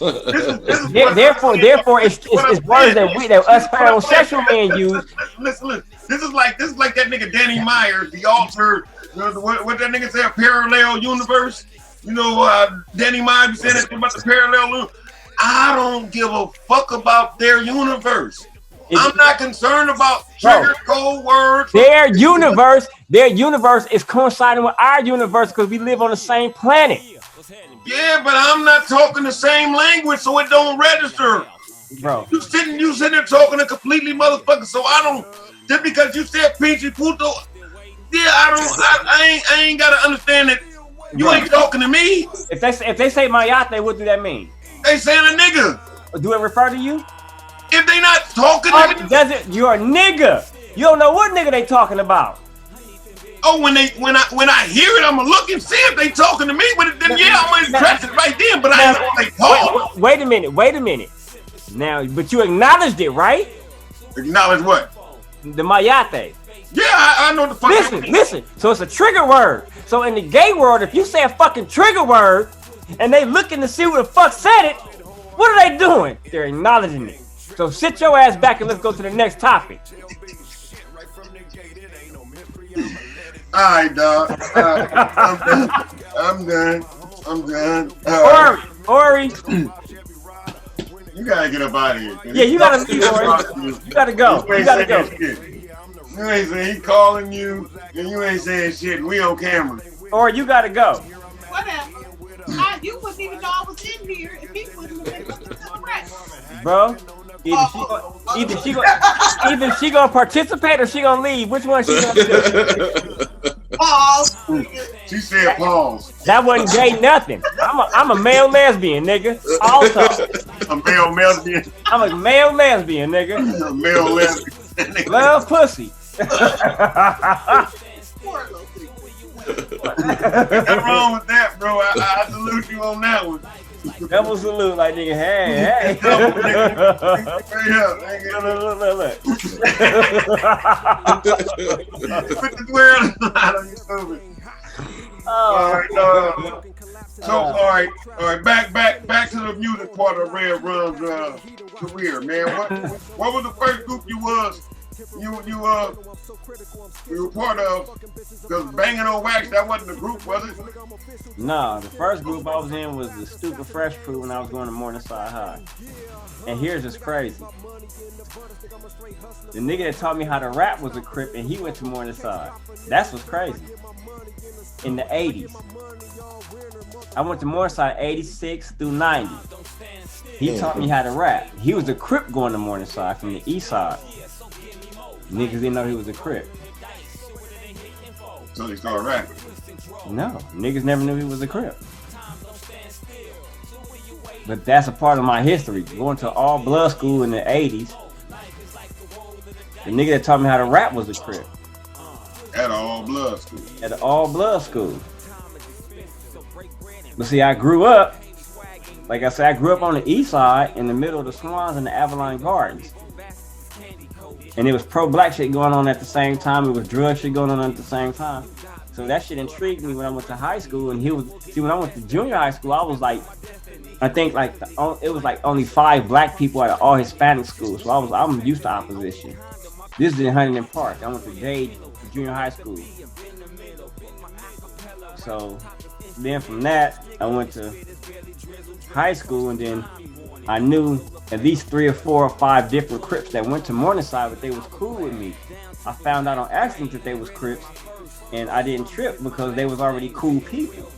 Therefore, it's words that us heterosexual men use. Listen. This is like that nigga Danny Myers, the alter. What that nigga say? A parallel universe. You know, Danny Myers said that about the parallel universe. I don't give a fuck about their universe. I'm not concerned about trigger code words. Their universe is coinciding with our universe because we live on the same planet. Yeah, but I'm not talking the same language, so it don't register. Bro. You sitting there talking a completely motherfucker, so I don't, just because you said pinchy puto, yeah, I ain't gotta understand that you ain't talking to me. If they say mayate, what do that mean? They saying a nigga. Do it refer to you? If they not talking to me, you're a nigga. You don't know what nigga they talking about. Oh, when I hear it, I'm gonna look and see if they talking to me. But then yeah, I'm gonna address it right then. But I ain't gonna talk. Wait a minute. Now, but you acknowledged it, right? Acknowledge what? The mayate. Yeah, I know the fuck. Listen. So it's a trigger word. So in the gay world, if you say a fucking trigger word and they looking to see who the fuck said it, what are they doing? They're acknowledging it. So sit your ass back and let's go to the next topic. All right, dog. I'm done. Ori. You gotta get up out of here. Yeah, you gotta leave, Ori. You gotta go. You ain't saying he calling you, and you ain't saying shit. We on camera. Or you gotta go. Whatever. You wouldn't even know I was in here if he wouldn't have been right. Bro, either she gonna participate or she gonna leave. Which one she gonna do? Pause. She said pause. That wasn't gay nothing. I'm a male lesbian, nigga. Also. A male lesbian. I'm a male lesbian, nigga. A male lesbian. Love pussy. What's wrong with that, bro? I salute you on that one. Double salute, like nigga. Hey. Look. Put the swear on you, stupid. Oh. All right, So all right, back to the music part of Redrum's career, man. What was the first group you were part of? Because Banging on Wax, that wasn't the group, was it? Nah, the first group I was in was the Stupid Fresh crew when I was going to Morningside High. And here's just crazy. The nigga that taught me how to rap was a Crip, and he went to Morningside. That's what's crazy. In the 80s. I went to Morningside 86 through 90. He taught me how to rap. He was a Crip going to Morningside from the east side. Niggas didn't know he was a Crip. So they started rapping? No, niggas never knew he was a Crip. But that's a part of my history. Going to all blood school in the 80s. The nigga that taught me how to rap was a Crip. At all blood school? At all blood school. But see, I grew up, like I said, I grew up on the east side in the middle of the Swans and the Avalon Gardens. And it was pro-black shit going on at the same time. It was drug shit going on at the same time. So that shit intrigued me when I went to high school. And when I went to junior high school, I was like, I think like it was like only 5 black people at all Hispanic schools. So I'm used to opposition. This is in Huntington Park. I went to Dade Junior High School. So then from that, I went to high school, and then I knew at least 3 or 4 or 5 different Crips that went to Morningside, but they was cool with me. I found out on accident that they was Crips, and I didn't trip because they was already cool people.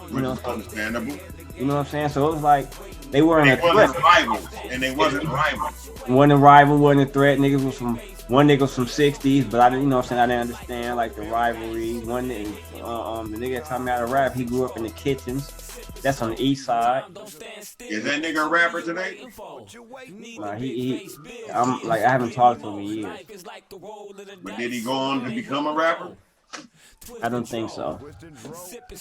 You know, understandable. You know what I'm saying? So it was like they weren't a threat. Rivals, and they wasn't rivals. Wasn't a rival, wasn't a threat. Niggas was from one nigga was from 60s, but I didn't, you know what I'm saying? I didn't understand like the rivalry. One nigga, the nigga that taught me how to rap, he grew up in the kitchens. That's on the east side. Is that nigga a rapper today? Nah, I haven't talked to him in years. But did he go on to become a rapper? I don't think so.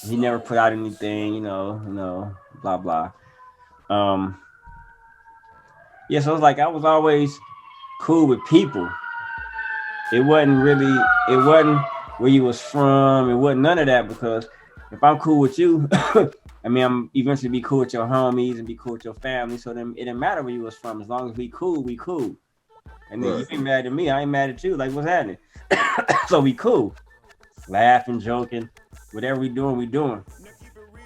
He never put out anything, you know, blah blah. Yeah, so it's like I was always cool with people. It wasn't where you was from. It wasn't none of that, because if I'm cool with you, I mean, I'm eventually be cool with your homies and be cool with your family. So then it didn't matter where you was from. As long as we cool, we cool. And then you ain't mad at me, I ain't mad at you. Like, what's happening? So we cool. Laughing, joking, whatever we doing, we doing.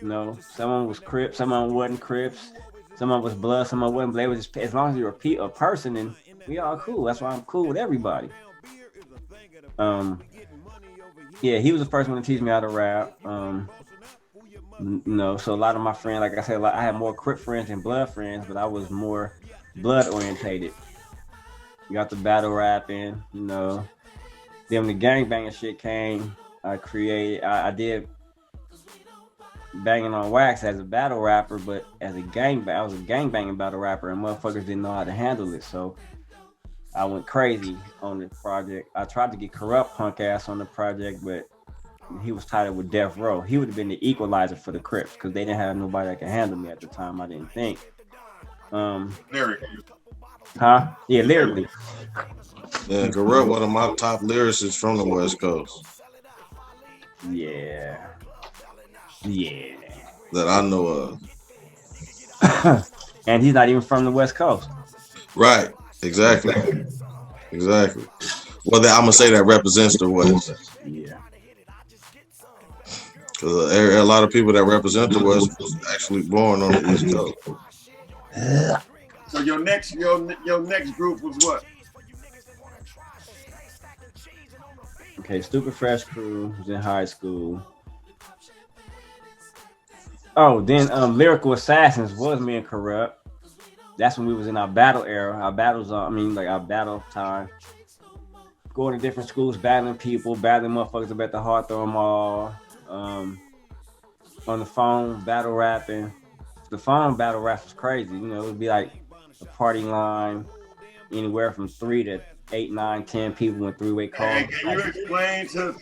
You know, someone was Crips, someone wasn't Crips, someone was blood, someone wasn't blood. It was just, as long as you repeat a person, and we all cool. That's why I'm cool with everybody. Yeah, he was the first one to teach me how to rap. You know, so a lot of my friends, like I said, I had more Crip friends than blood friends, but I was more blood orientated. You got the battle rapping, you know. Then when the gang banging shit came, I did Banging on Wax as a battle rapper, but as a I was a gang banging battle rapper, and motherfuckers didn't know how to handle it. So I went crazy on the project. I tried to get Corrupt punk ass on the project, but he was tied up with Death Row. He would have been the equalizer for the Crips, because they didn't have nobody that could handle me at the time, I didn't think. Lyrically. Huh? Yeah, lyrically. Yeah, Corrupt, one of my top lyricists from the West Coast. Yeah. That I know of. And he's not even from the West Coast. Right. Exactly. Well, I'm gonna say that represents the West. Yeah. Because a lot of people that represent the West was actually born on the East Coast. So your next group was what? Okay, Stupid Fresh crew was in high school. Oh, then Lyrical Assassins was me and Corrupt. That's when we was in our battle era. Our battles, our battle time. Going to different schools, battling people, battling motherfuckers up at the Hawthorne Mall. On the phone, battle rapping. The phone battle rap was crazy. You know, it would be like a party line, anywhere from 3 to 8, 9, 10 people in 3-way calls. Hey, can you explain to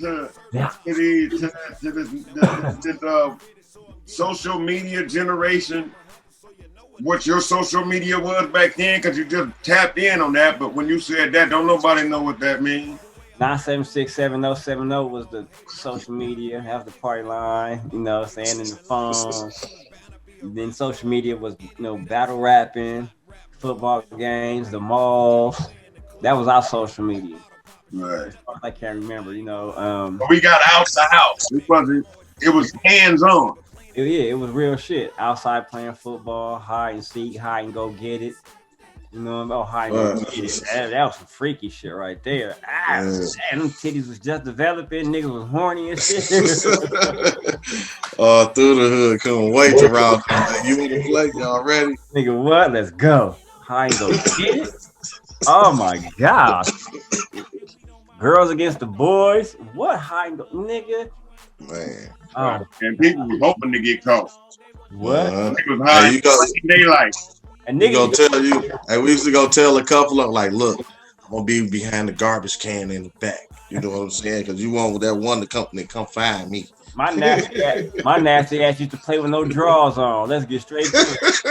this social media generation what your social media was back then? Because you just tapped in on that, but when you said that, don't nobody know what that means. 9767070 was the social media. That was the party line, you know, saying in the phone. Then social media was, you know, battle rapping, football games, the malls. That was our social media. Right. As far as I can't remember, you know. But we got out the house. It was hands on. It was real shit. Outside playing football, hide and seek, hide and go get it. You know, hide and go get it. That was some freaky shit right there. Man, them titties was just developing. Niggas was horny and shit. Through the hood, couldn't wait to round. You want to play? Y'all ready? Nigga, what? Let's go. Hide and go get it. Oh my gosh. Girls against the boys. What hide and go, nigga? Man. Oh. And people was hoping to get caught. What? It was high daylight. And nigga gonna tell you. Hey, we used to go tell a couple of like, look, I'm gonna be behind the garbage can in the back. You know what I'm saying? Because you want that one to come find me. My nasty ass used to play with no drawers on. Let's get straight to it.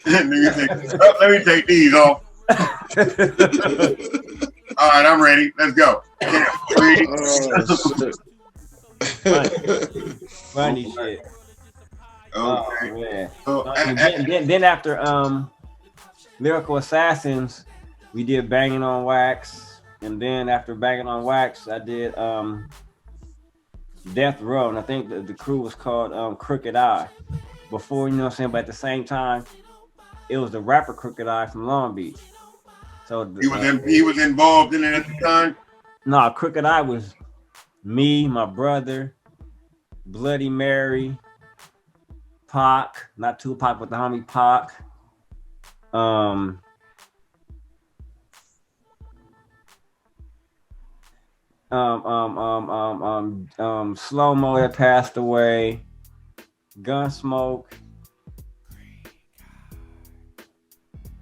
Let me take these off. All right, I'm ready. Let's go. Funny shit. Okay. Oh, man. Then after Lyrical Assassins, we did Banging on Wax. And then after Banging on Wax, I did Death Row. And I think the crew was called Crooked Eye. Before, you know what I'm saying? But at the same time, it was the rapper Crooked Eye from Long Beach. So he was involved in it at the time? No, Crooked Eye was me, my brother, Bloody Mary, Pac, not Tupac, but the homie Pac. Slow Mo that passed away, Gunsmoke,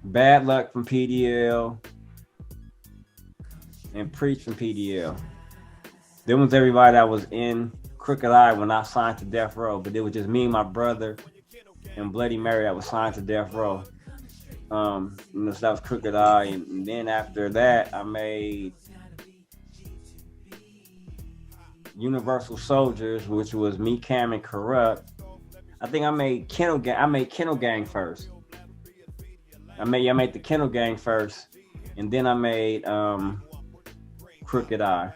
Bad Luck from PDL, and Preach from PDL. There was everybody that was in Crooked Eye when I signed to Death Row, but it was just me, my brother, and Bloody Mary that was signed to Death Row. So that was Crooked Eye, and then after that, I made Universal Soldiers, which was me, Cam, and Corrupt. I think I made Kennel Gang. I made Kennel Gang first. I made the Kennel Gang first, and then I made Crooked Eye.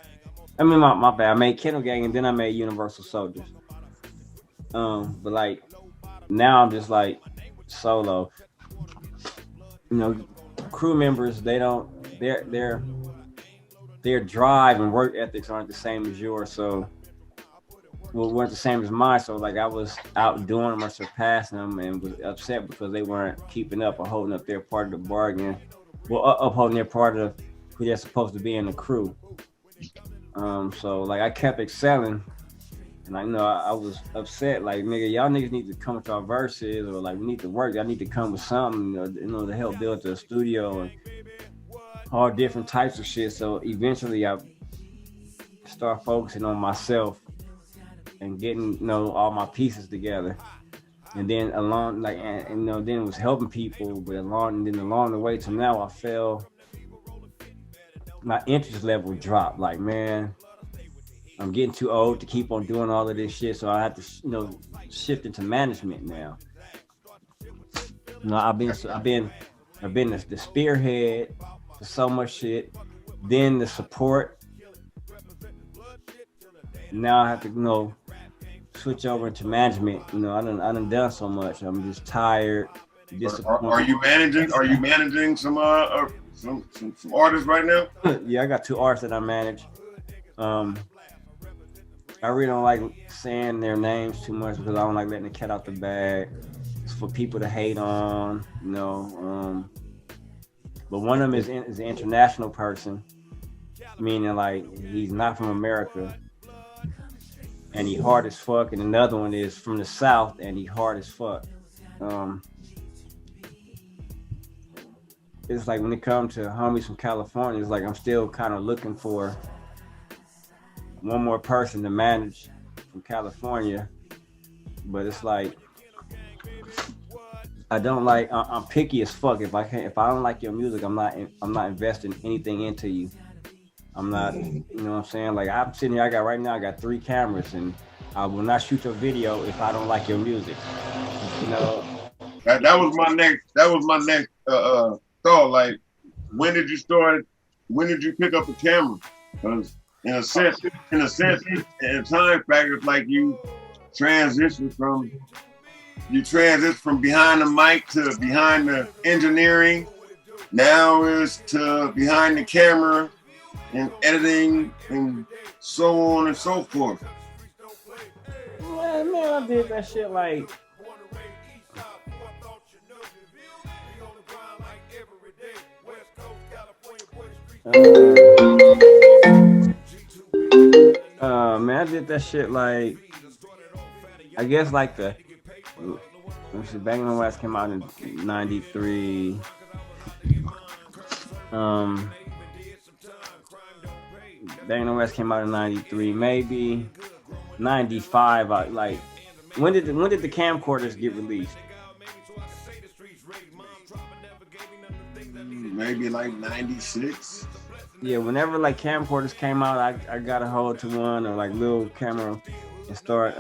I mean, my bad. I made Kennel Gang, and then I made Universal Soldiers. But like now, I'm just like solo. You know, crew members, their drive and work ethics aren't the same as yours, so weren't the same as mine. So like I was outdoing them or surpassing them, and was upset because they weren't keeping up or holding up their part of the bargain. Well, upholding their part of who they're supposed to be in the crew. So like I kept excelling, and I was upset. Like, nigga, y'all niggas need to come with our verses, or like we need to work. Y'all need to come with something, to help build the studio and all different types of shit. So eventually I start focusing on myself and getting, all my pieces together. And then along, like, and then it was helping people, but along the way to now, I felt my interest level dropped. Like, man, I'm getting too old to keep on doing all of this shit, so I have to, shift into management now. I've been the spearhead for so much shit, then the support. Now I have to, switch over into management. I done so much. I'm just tired. Are you managing some artists right now? Yeah, I got 2 artists that I manage. I really don't like saying their names too much because I don't like letting the cat out the bag. It's for people to hate on, But one of them is an international person, meaning like he's not from America and he hard as fuck, and another one is from the South and he hard as fuck. It's like when it comes to homies from California, it's like I'm still kind of looking for one more person to manage from California, but it's like I don't like. I'm picky as fuck. If I don't like your music, I'm not investing anything into you. I'm not. You know what I'm saying? Like I'm sitting here. Right now. I got 3 cameras, and I will not shoot your video if I don't like your music. You know. That was my next. Thought. Like, when did you start? When did you pick up a camera? Because in a sense, in time factor, it's like you transition from behind the mic to behind the engineering. Now it's to behind the camera and editing and so on and so forth. Man, I did that shit like. Man, I did that shit like. I guess like the. Bangin' on Wax came out in '93. Bangin' on Wax came out in '93, maybe '95. Like, when did the camcorders get released? Maybe like '96. Yeah, whenever like camcorders came out, I got a hold to one or like little camera and start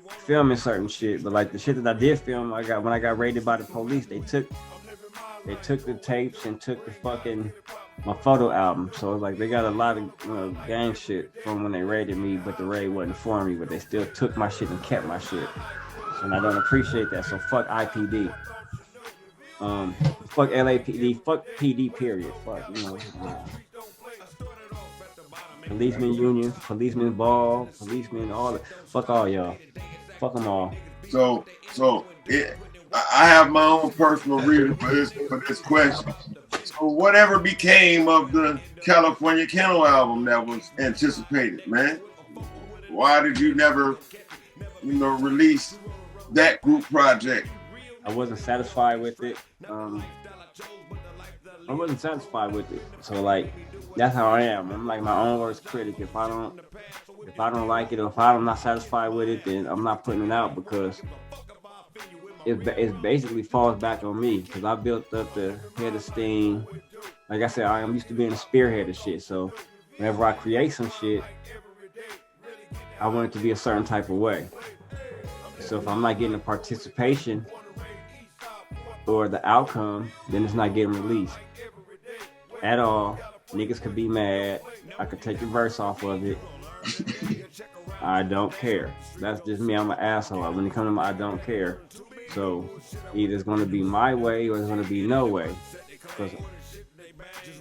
filming certain shit. But like the shit that I did film, when I got raided by the police, they took the tapes and took the fucking my photo album. So like they got a lot of gang shit from when they raided me, but the raid wasn't for me. But they still took my shit and kept my shit, and I don't appreciate that. So fuck IPD. Fuck LAPD, fuck PD, period. Fuck, policeman union, policeman ball, policeman all that. Fuck all y'all. Fuck them all. So I have my own personal reason for this question. So whatever became of the California Kennel album that was anticipated, man? Why did you never, release that group project? I wasn't satisfied with it. So like that's how I am. I'm like my own worst critic. If I don't like it, or if I'm not satisfied with it, then I'm not putting it out, because it basically falls back on me, because I built up the head of steam. Like I said, I'm used to being a spearhead of shit. So whenever I create some shit, I want it to be a certain type of way. So if I'm not getting the participation or the outcome, then it's not getting released at all. Niggas could be mad. I could take the verse off of it. I don't care. That's just me. I'm an asshole. When it comes to I don't care. So either it's going to be my way or it's going to be no way, because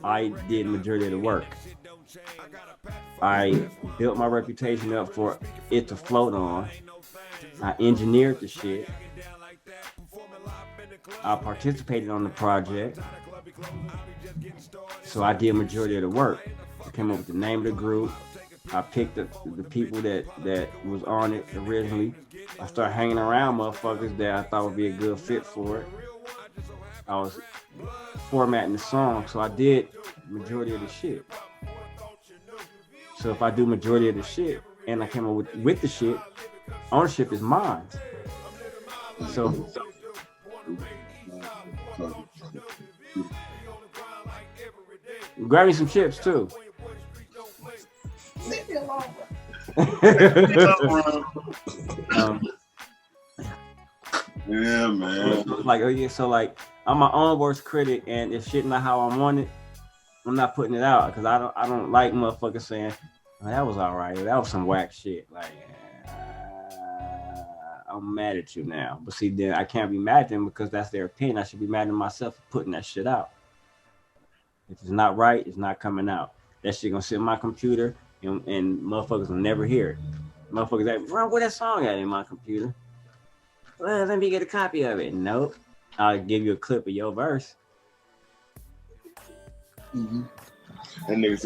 I did majority of the work. I built my reputation up for it to float on. I engineered the shit. I participated on the project, so I did majority of the work. I came up with the name of the group. I picked the people that was on it originally. I started hanging around motherfuckers that I thought would be a good fit for it. I was formatting the song, so I did majority of the shit. So if I do majority of the shit and I came up with the shit, ownership is mine. So grab me some chips too. Leave me alone. Yeah, man. So I'm my own worst critic, and if shit not how I want it, I'm not putting it out, because I don't like motherfuckers saying, oh, that was all right, that was some whack shit. Like, I'm mad at you now. But see, then I can't be mad at them because that's their opinion. I should be mad at myself for putting that shit out. If it's not right, it's not coming out. That shit gonna sit in my computer, and motherfuckers will never hear it. Motherfuckers like, bro, where that song at in my computer? Well, let me get a copy of it. Nope. I'll give you a clip of your verse. Mm-hmm. And niggas.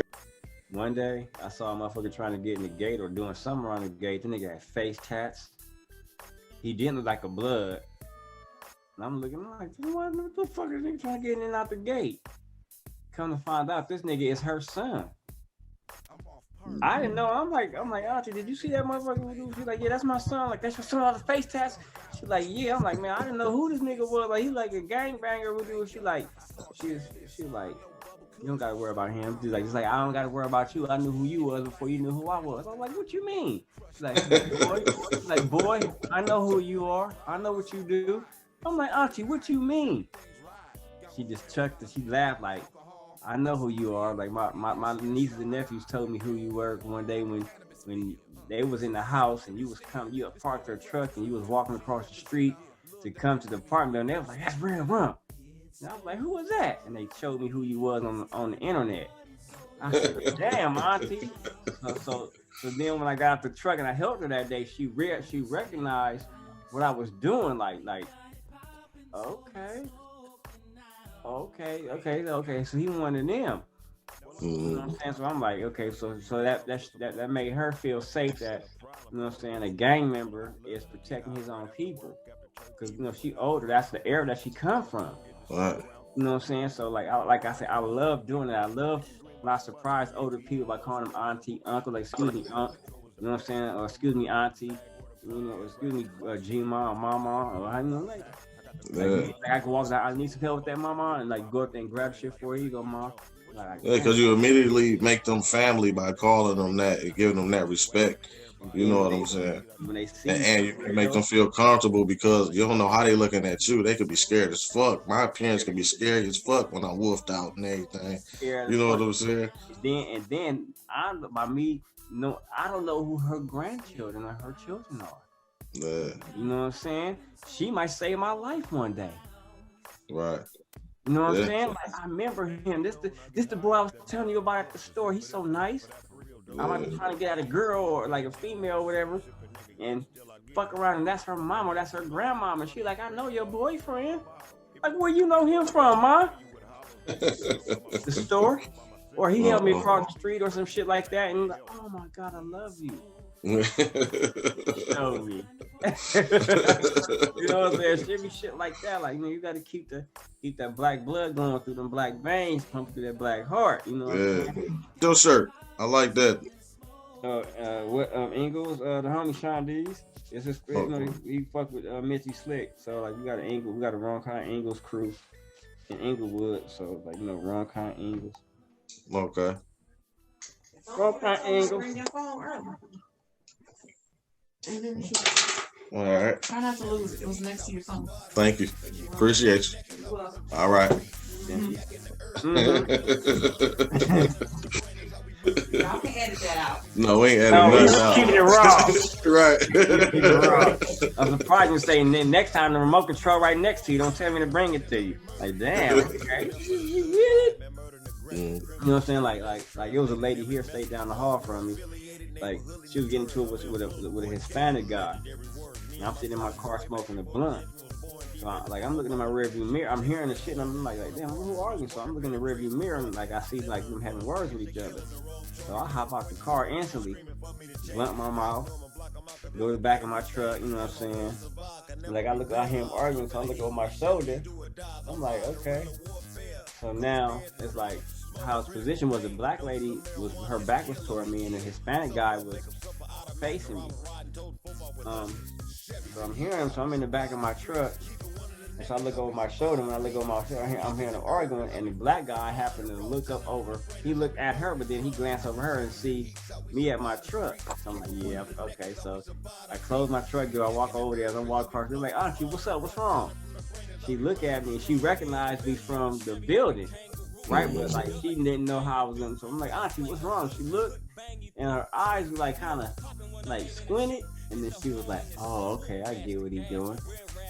One day, I saw a motherfucker trying to get in the gate or doing something around the gate. The nigga had face tats. He didn't look like a blood. And I'm looking like, what the fuck is nigga trying to get in and out the gate? Come to find out, this nigga is her son. I didn't know. I'm like, Auntie, did you see that motherfucker? She's like, yeah, that's my son. Like, that's your son, all the face tats. She like, yeah. I'm like, man, I didn't know who this nigga was. Like, he like a gangbanger. She like, she like, you don't gotta worry about him. She's like, I don't gotta worry about you. I knew who you was before you knew who I was. I'm like, what you mean? She's like, boy, I know who you are. I know what you do. I'm like, auntie, what you mean? She just chucked it. She laughed like, I know who you are. Like my nieces and nephews told me who you were one day when they was in the house and you had parked their truck and you was walking across the street to come to the apartment and they was like, that's Redrum. And I was like, who was that? And they showed me who you was on the internet. I said, damn, auntie. So then when I got out the truck and I helped her that day, she recognized what I was doing. Like, okay. So he one of them. You know what I'm saying? So I'm like, okay, so that made her feel safe that, you know what I'm saying, a gang member is protecting his own people. Because, you know, she older, that's the era that she come from. Right. You know what I'm saying? So like I said, I love doing that. I love when I surprise older people by calling them auntie, uncle, like excuse me, uncle. You know what I'm saying? Or excuse me, auntie. You know, excuse me, G-ma or mama, or how you know, like I can walk out. I need some help with that, mama, and like go up there and grab shit for you, go, mom. Like, yeah, because you immediately make them family by calling them that and giving them that respect. You know what I'm saying? When they see and you make them feel comfortable because you don't know how they looking at you. They could be scared as fuck. My parents could be scared as fuck when I wolfed out and everything. You know what I'm saying? Then I don't know who her grandchildren or her children are. Yeah. You know what I'm saying? She might save my life one day. Right. You know what I'm saying? Like, I remember him. This the boy I was telling you about at the store. He's so nice. I might be trying to get at a girl or like a female or whatever, and fuck around, and that's her mama, that's her grandmama. She like, I know your boyfriend. Like, where you know him from, ma? The store, or he helped me across the street or some shit like that, and like, oh my god, I love you. Show me. You know what I'm saying? Should be shit like that. Like, you know, you got to keep that black blood going through them black veins, pumping through that black heart. You know what I'm saying? Your shirt. I like that. Ingles, the homie Sean D's. It's his, you know, he fuck with Mitzi Slick. So like we got a Wrong Kind Ingles crew in Inglewood. So like, you know, Wrong Kind Ingles. Okay. Wrong Kind Ingles. All right. Try not to lose it. It was next to your phone. Thank you. Appreciate you. All right. Y'all can edit that out. No, we ain't editing nothing out. Keeping it raw. Right. Keeping it raw. I'm surprised you say next time the remote control right next to you. Don't tell me to bring it to you. Like, damn. Okay. You know what I'm saying? Like it was a lady here stayed down the hall from me. Like, she was getting to it with a Hispanic guy. And I'm sitting in my car smoking a blunt. So I'm looking in my rearview mirror. I'm hearing the shit, and I'm like, damn, who are you? So I'm looking in the rearview mirror, and like I see like them having words with each other. So I hop out the car instantly, blunt my mouth, go to the back of my truck. You know what I'm saying? And like I hear him arguing, so I look over my shoulder. I'm like, okay. So now it's like how his position was. The black lady was, her back was toward me, and the Hispanic guy was facing me. So I'm hearing him, so I'm in the back of my truck. And so I look over my shoulder. When I look over my shoulder, I'm hearing them arguing, and the black guy happened to look up over. He looked at her, but then he glanced over her and see me at my truck. So I'm like, yeah, okay. So I close my truck door. I walk over there. As I'm walking across, they're like, auntie, what's up? What's wrong? She looked at me, and she recognized me from the building, right? But like she didn't know how I was going. So I'm like, auntie, what's wrong? She looked, and her eyes were like kind of like squinted, and then she was like, oh, okay, I get what he's doing.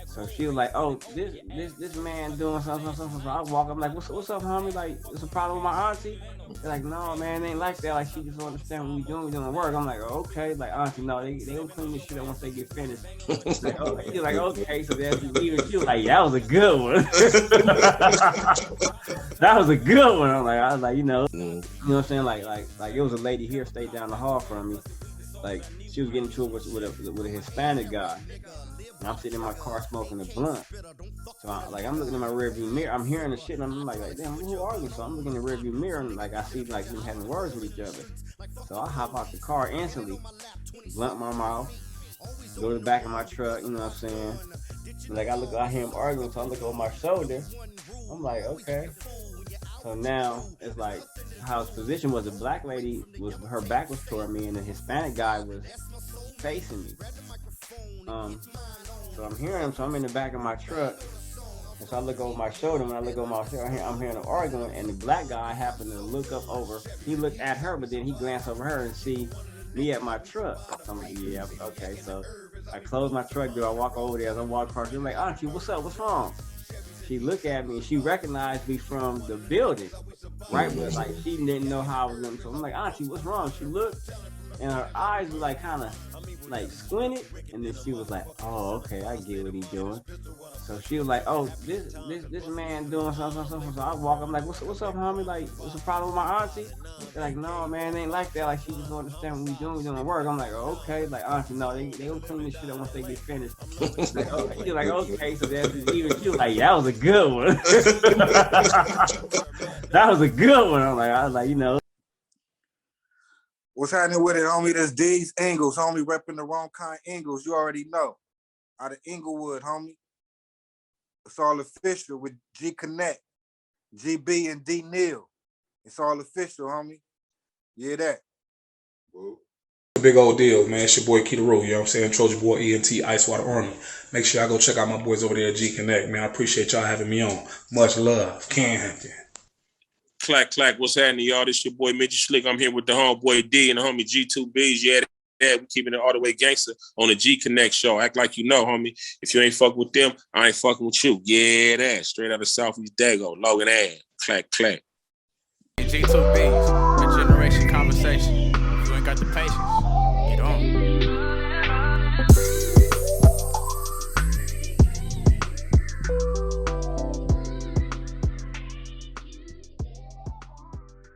So she was like, oh, this man doing something. So I walk up like, what's up, homie? Like, it's a problem with my auntie? They're like, no, man, it ain't like that. Like, she just don't understand what we doing. We doing work. I'm like, oh, okay. Like, auntie, no, they gonna clean this shit up once they get finished. Like, oh, she's like, okay. So then she was like, yeah, that was a good one. That was a good one. I was like, you know what I'm saying? Like it was a lady here stayed down the hall from me. Like, she was getting to it with a Hispanic guy. And I'm sitting in my car smoking a blunt. So I'm looking in my rearview mirror. I'm hearing the shit, and I'm like, damn, who are you? So I'm looking in the rearview mirror, and like I see like them having words with each other. So I hop out the car instantly, blunt my mouth, go to the back of my truck, you know what I'm saying? Like I hear him arguing, so I look over my shoulder. I'm like, okay. So now it's like how his position was. The black lady her back was toward me, and the Hispanic guy was facing me. So I'm hearing him. So I'm in the back of my truck, and so I look over my shoulder. When I look over my shoulder, I'm hearing them arguing, and the black guy happened to look up over. He looked at her, but then he glanced over her and see me at my truck. So I'm like, yeah, okay. So I close my truck door. I walk over there. As I walk past, I'm like, Auntie, what's up? What's wrong? She looked at me and she recognized me from the building, right? But like she didn't know how I was going. So I'm like, Auntie, what's wrong? She looked and her eyes were like kind of like squinted, and then she was like, oh, okay, I get what he's doing. So she was like, oh, this man doing something. So I walk, I'm like, what's up, homie? Like, what's the problem with my auntie? They're like, no, man, it ain't like that. Like, she just don't understand what we doing work. I'm like, oh, okay. Like, auntie, no, they gonna clean this shit up once they get finished. Like, okay. She's like, okay. So that's even she was like, yeah, that was a good one. That was a good one. I was like, you know. What's happening with it, homie? That's D's Ingles, homie, repping the wrong kind Ingles. You already know. Out of Inglewood, homie. It's all official with Gconnet, GB, and D Neal. It's all official, homie. Yeah, that. Big old deal, man. It's your boy Keita Rule, you know what I'm saying? Trojan Boy ENT Icewater Army. Make sure y'all go check out my boys over there at Gconnet, man. I appreciate y'all having me on. Much love. Canhampton. Clack, what's happening, y'all? This your boy Midget Slick. I'm here with the homeboy D and the homie G2Bs. Yeah, we keeping it all the way gangster on the Gconnet show. Act like you know, homie. If you ain't fucking with them, I ain't fucking with you. Yeah, that. Straight out of Southeast Dago. Logan Ad. Clack. G2Bs, a generation conversation. If you ain't got the patience, get on.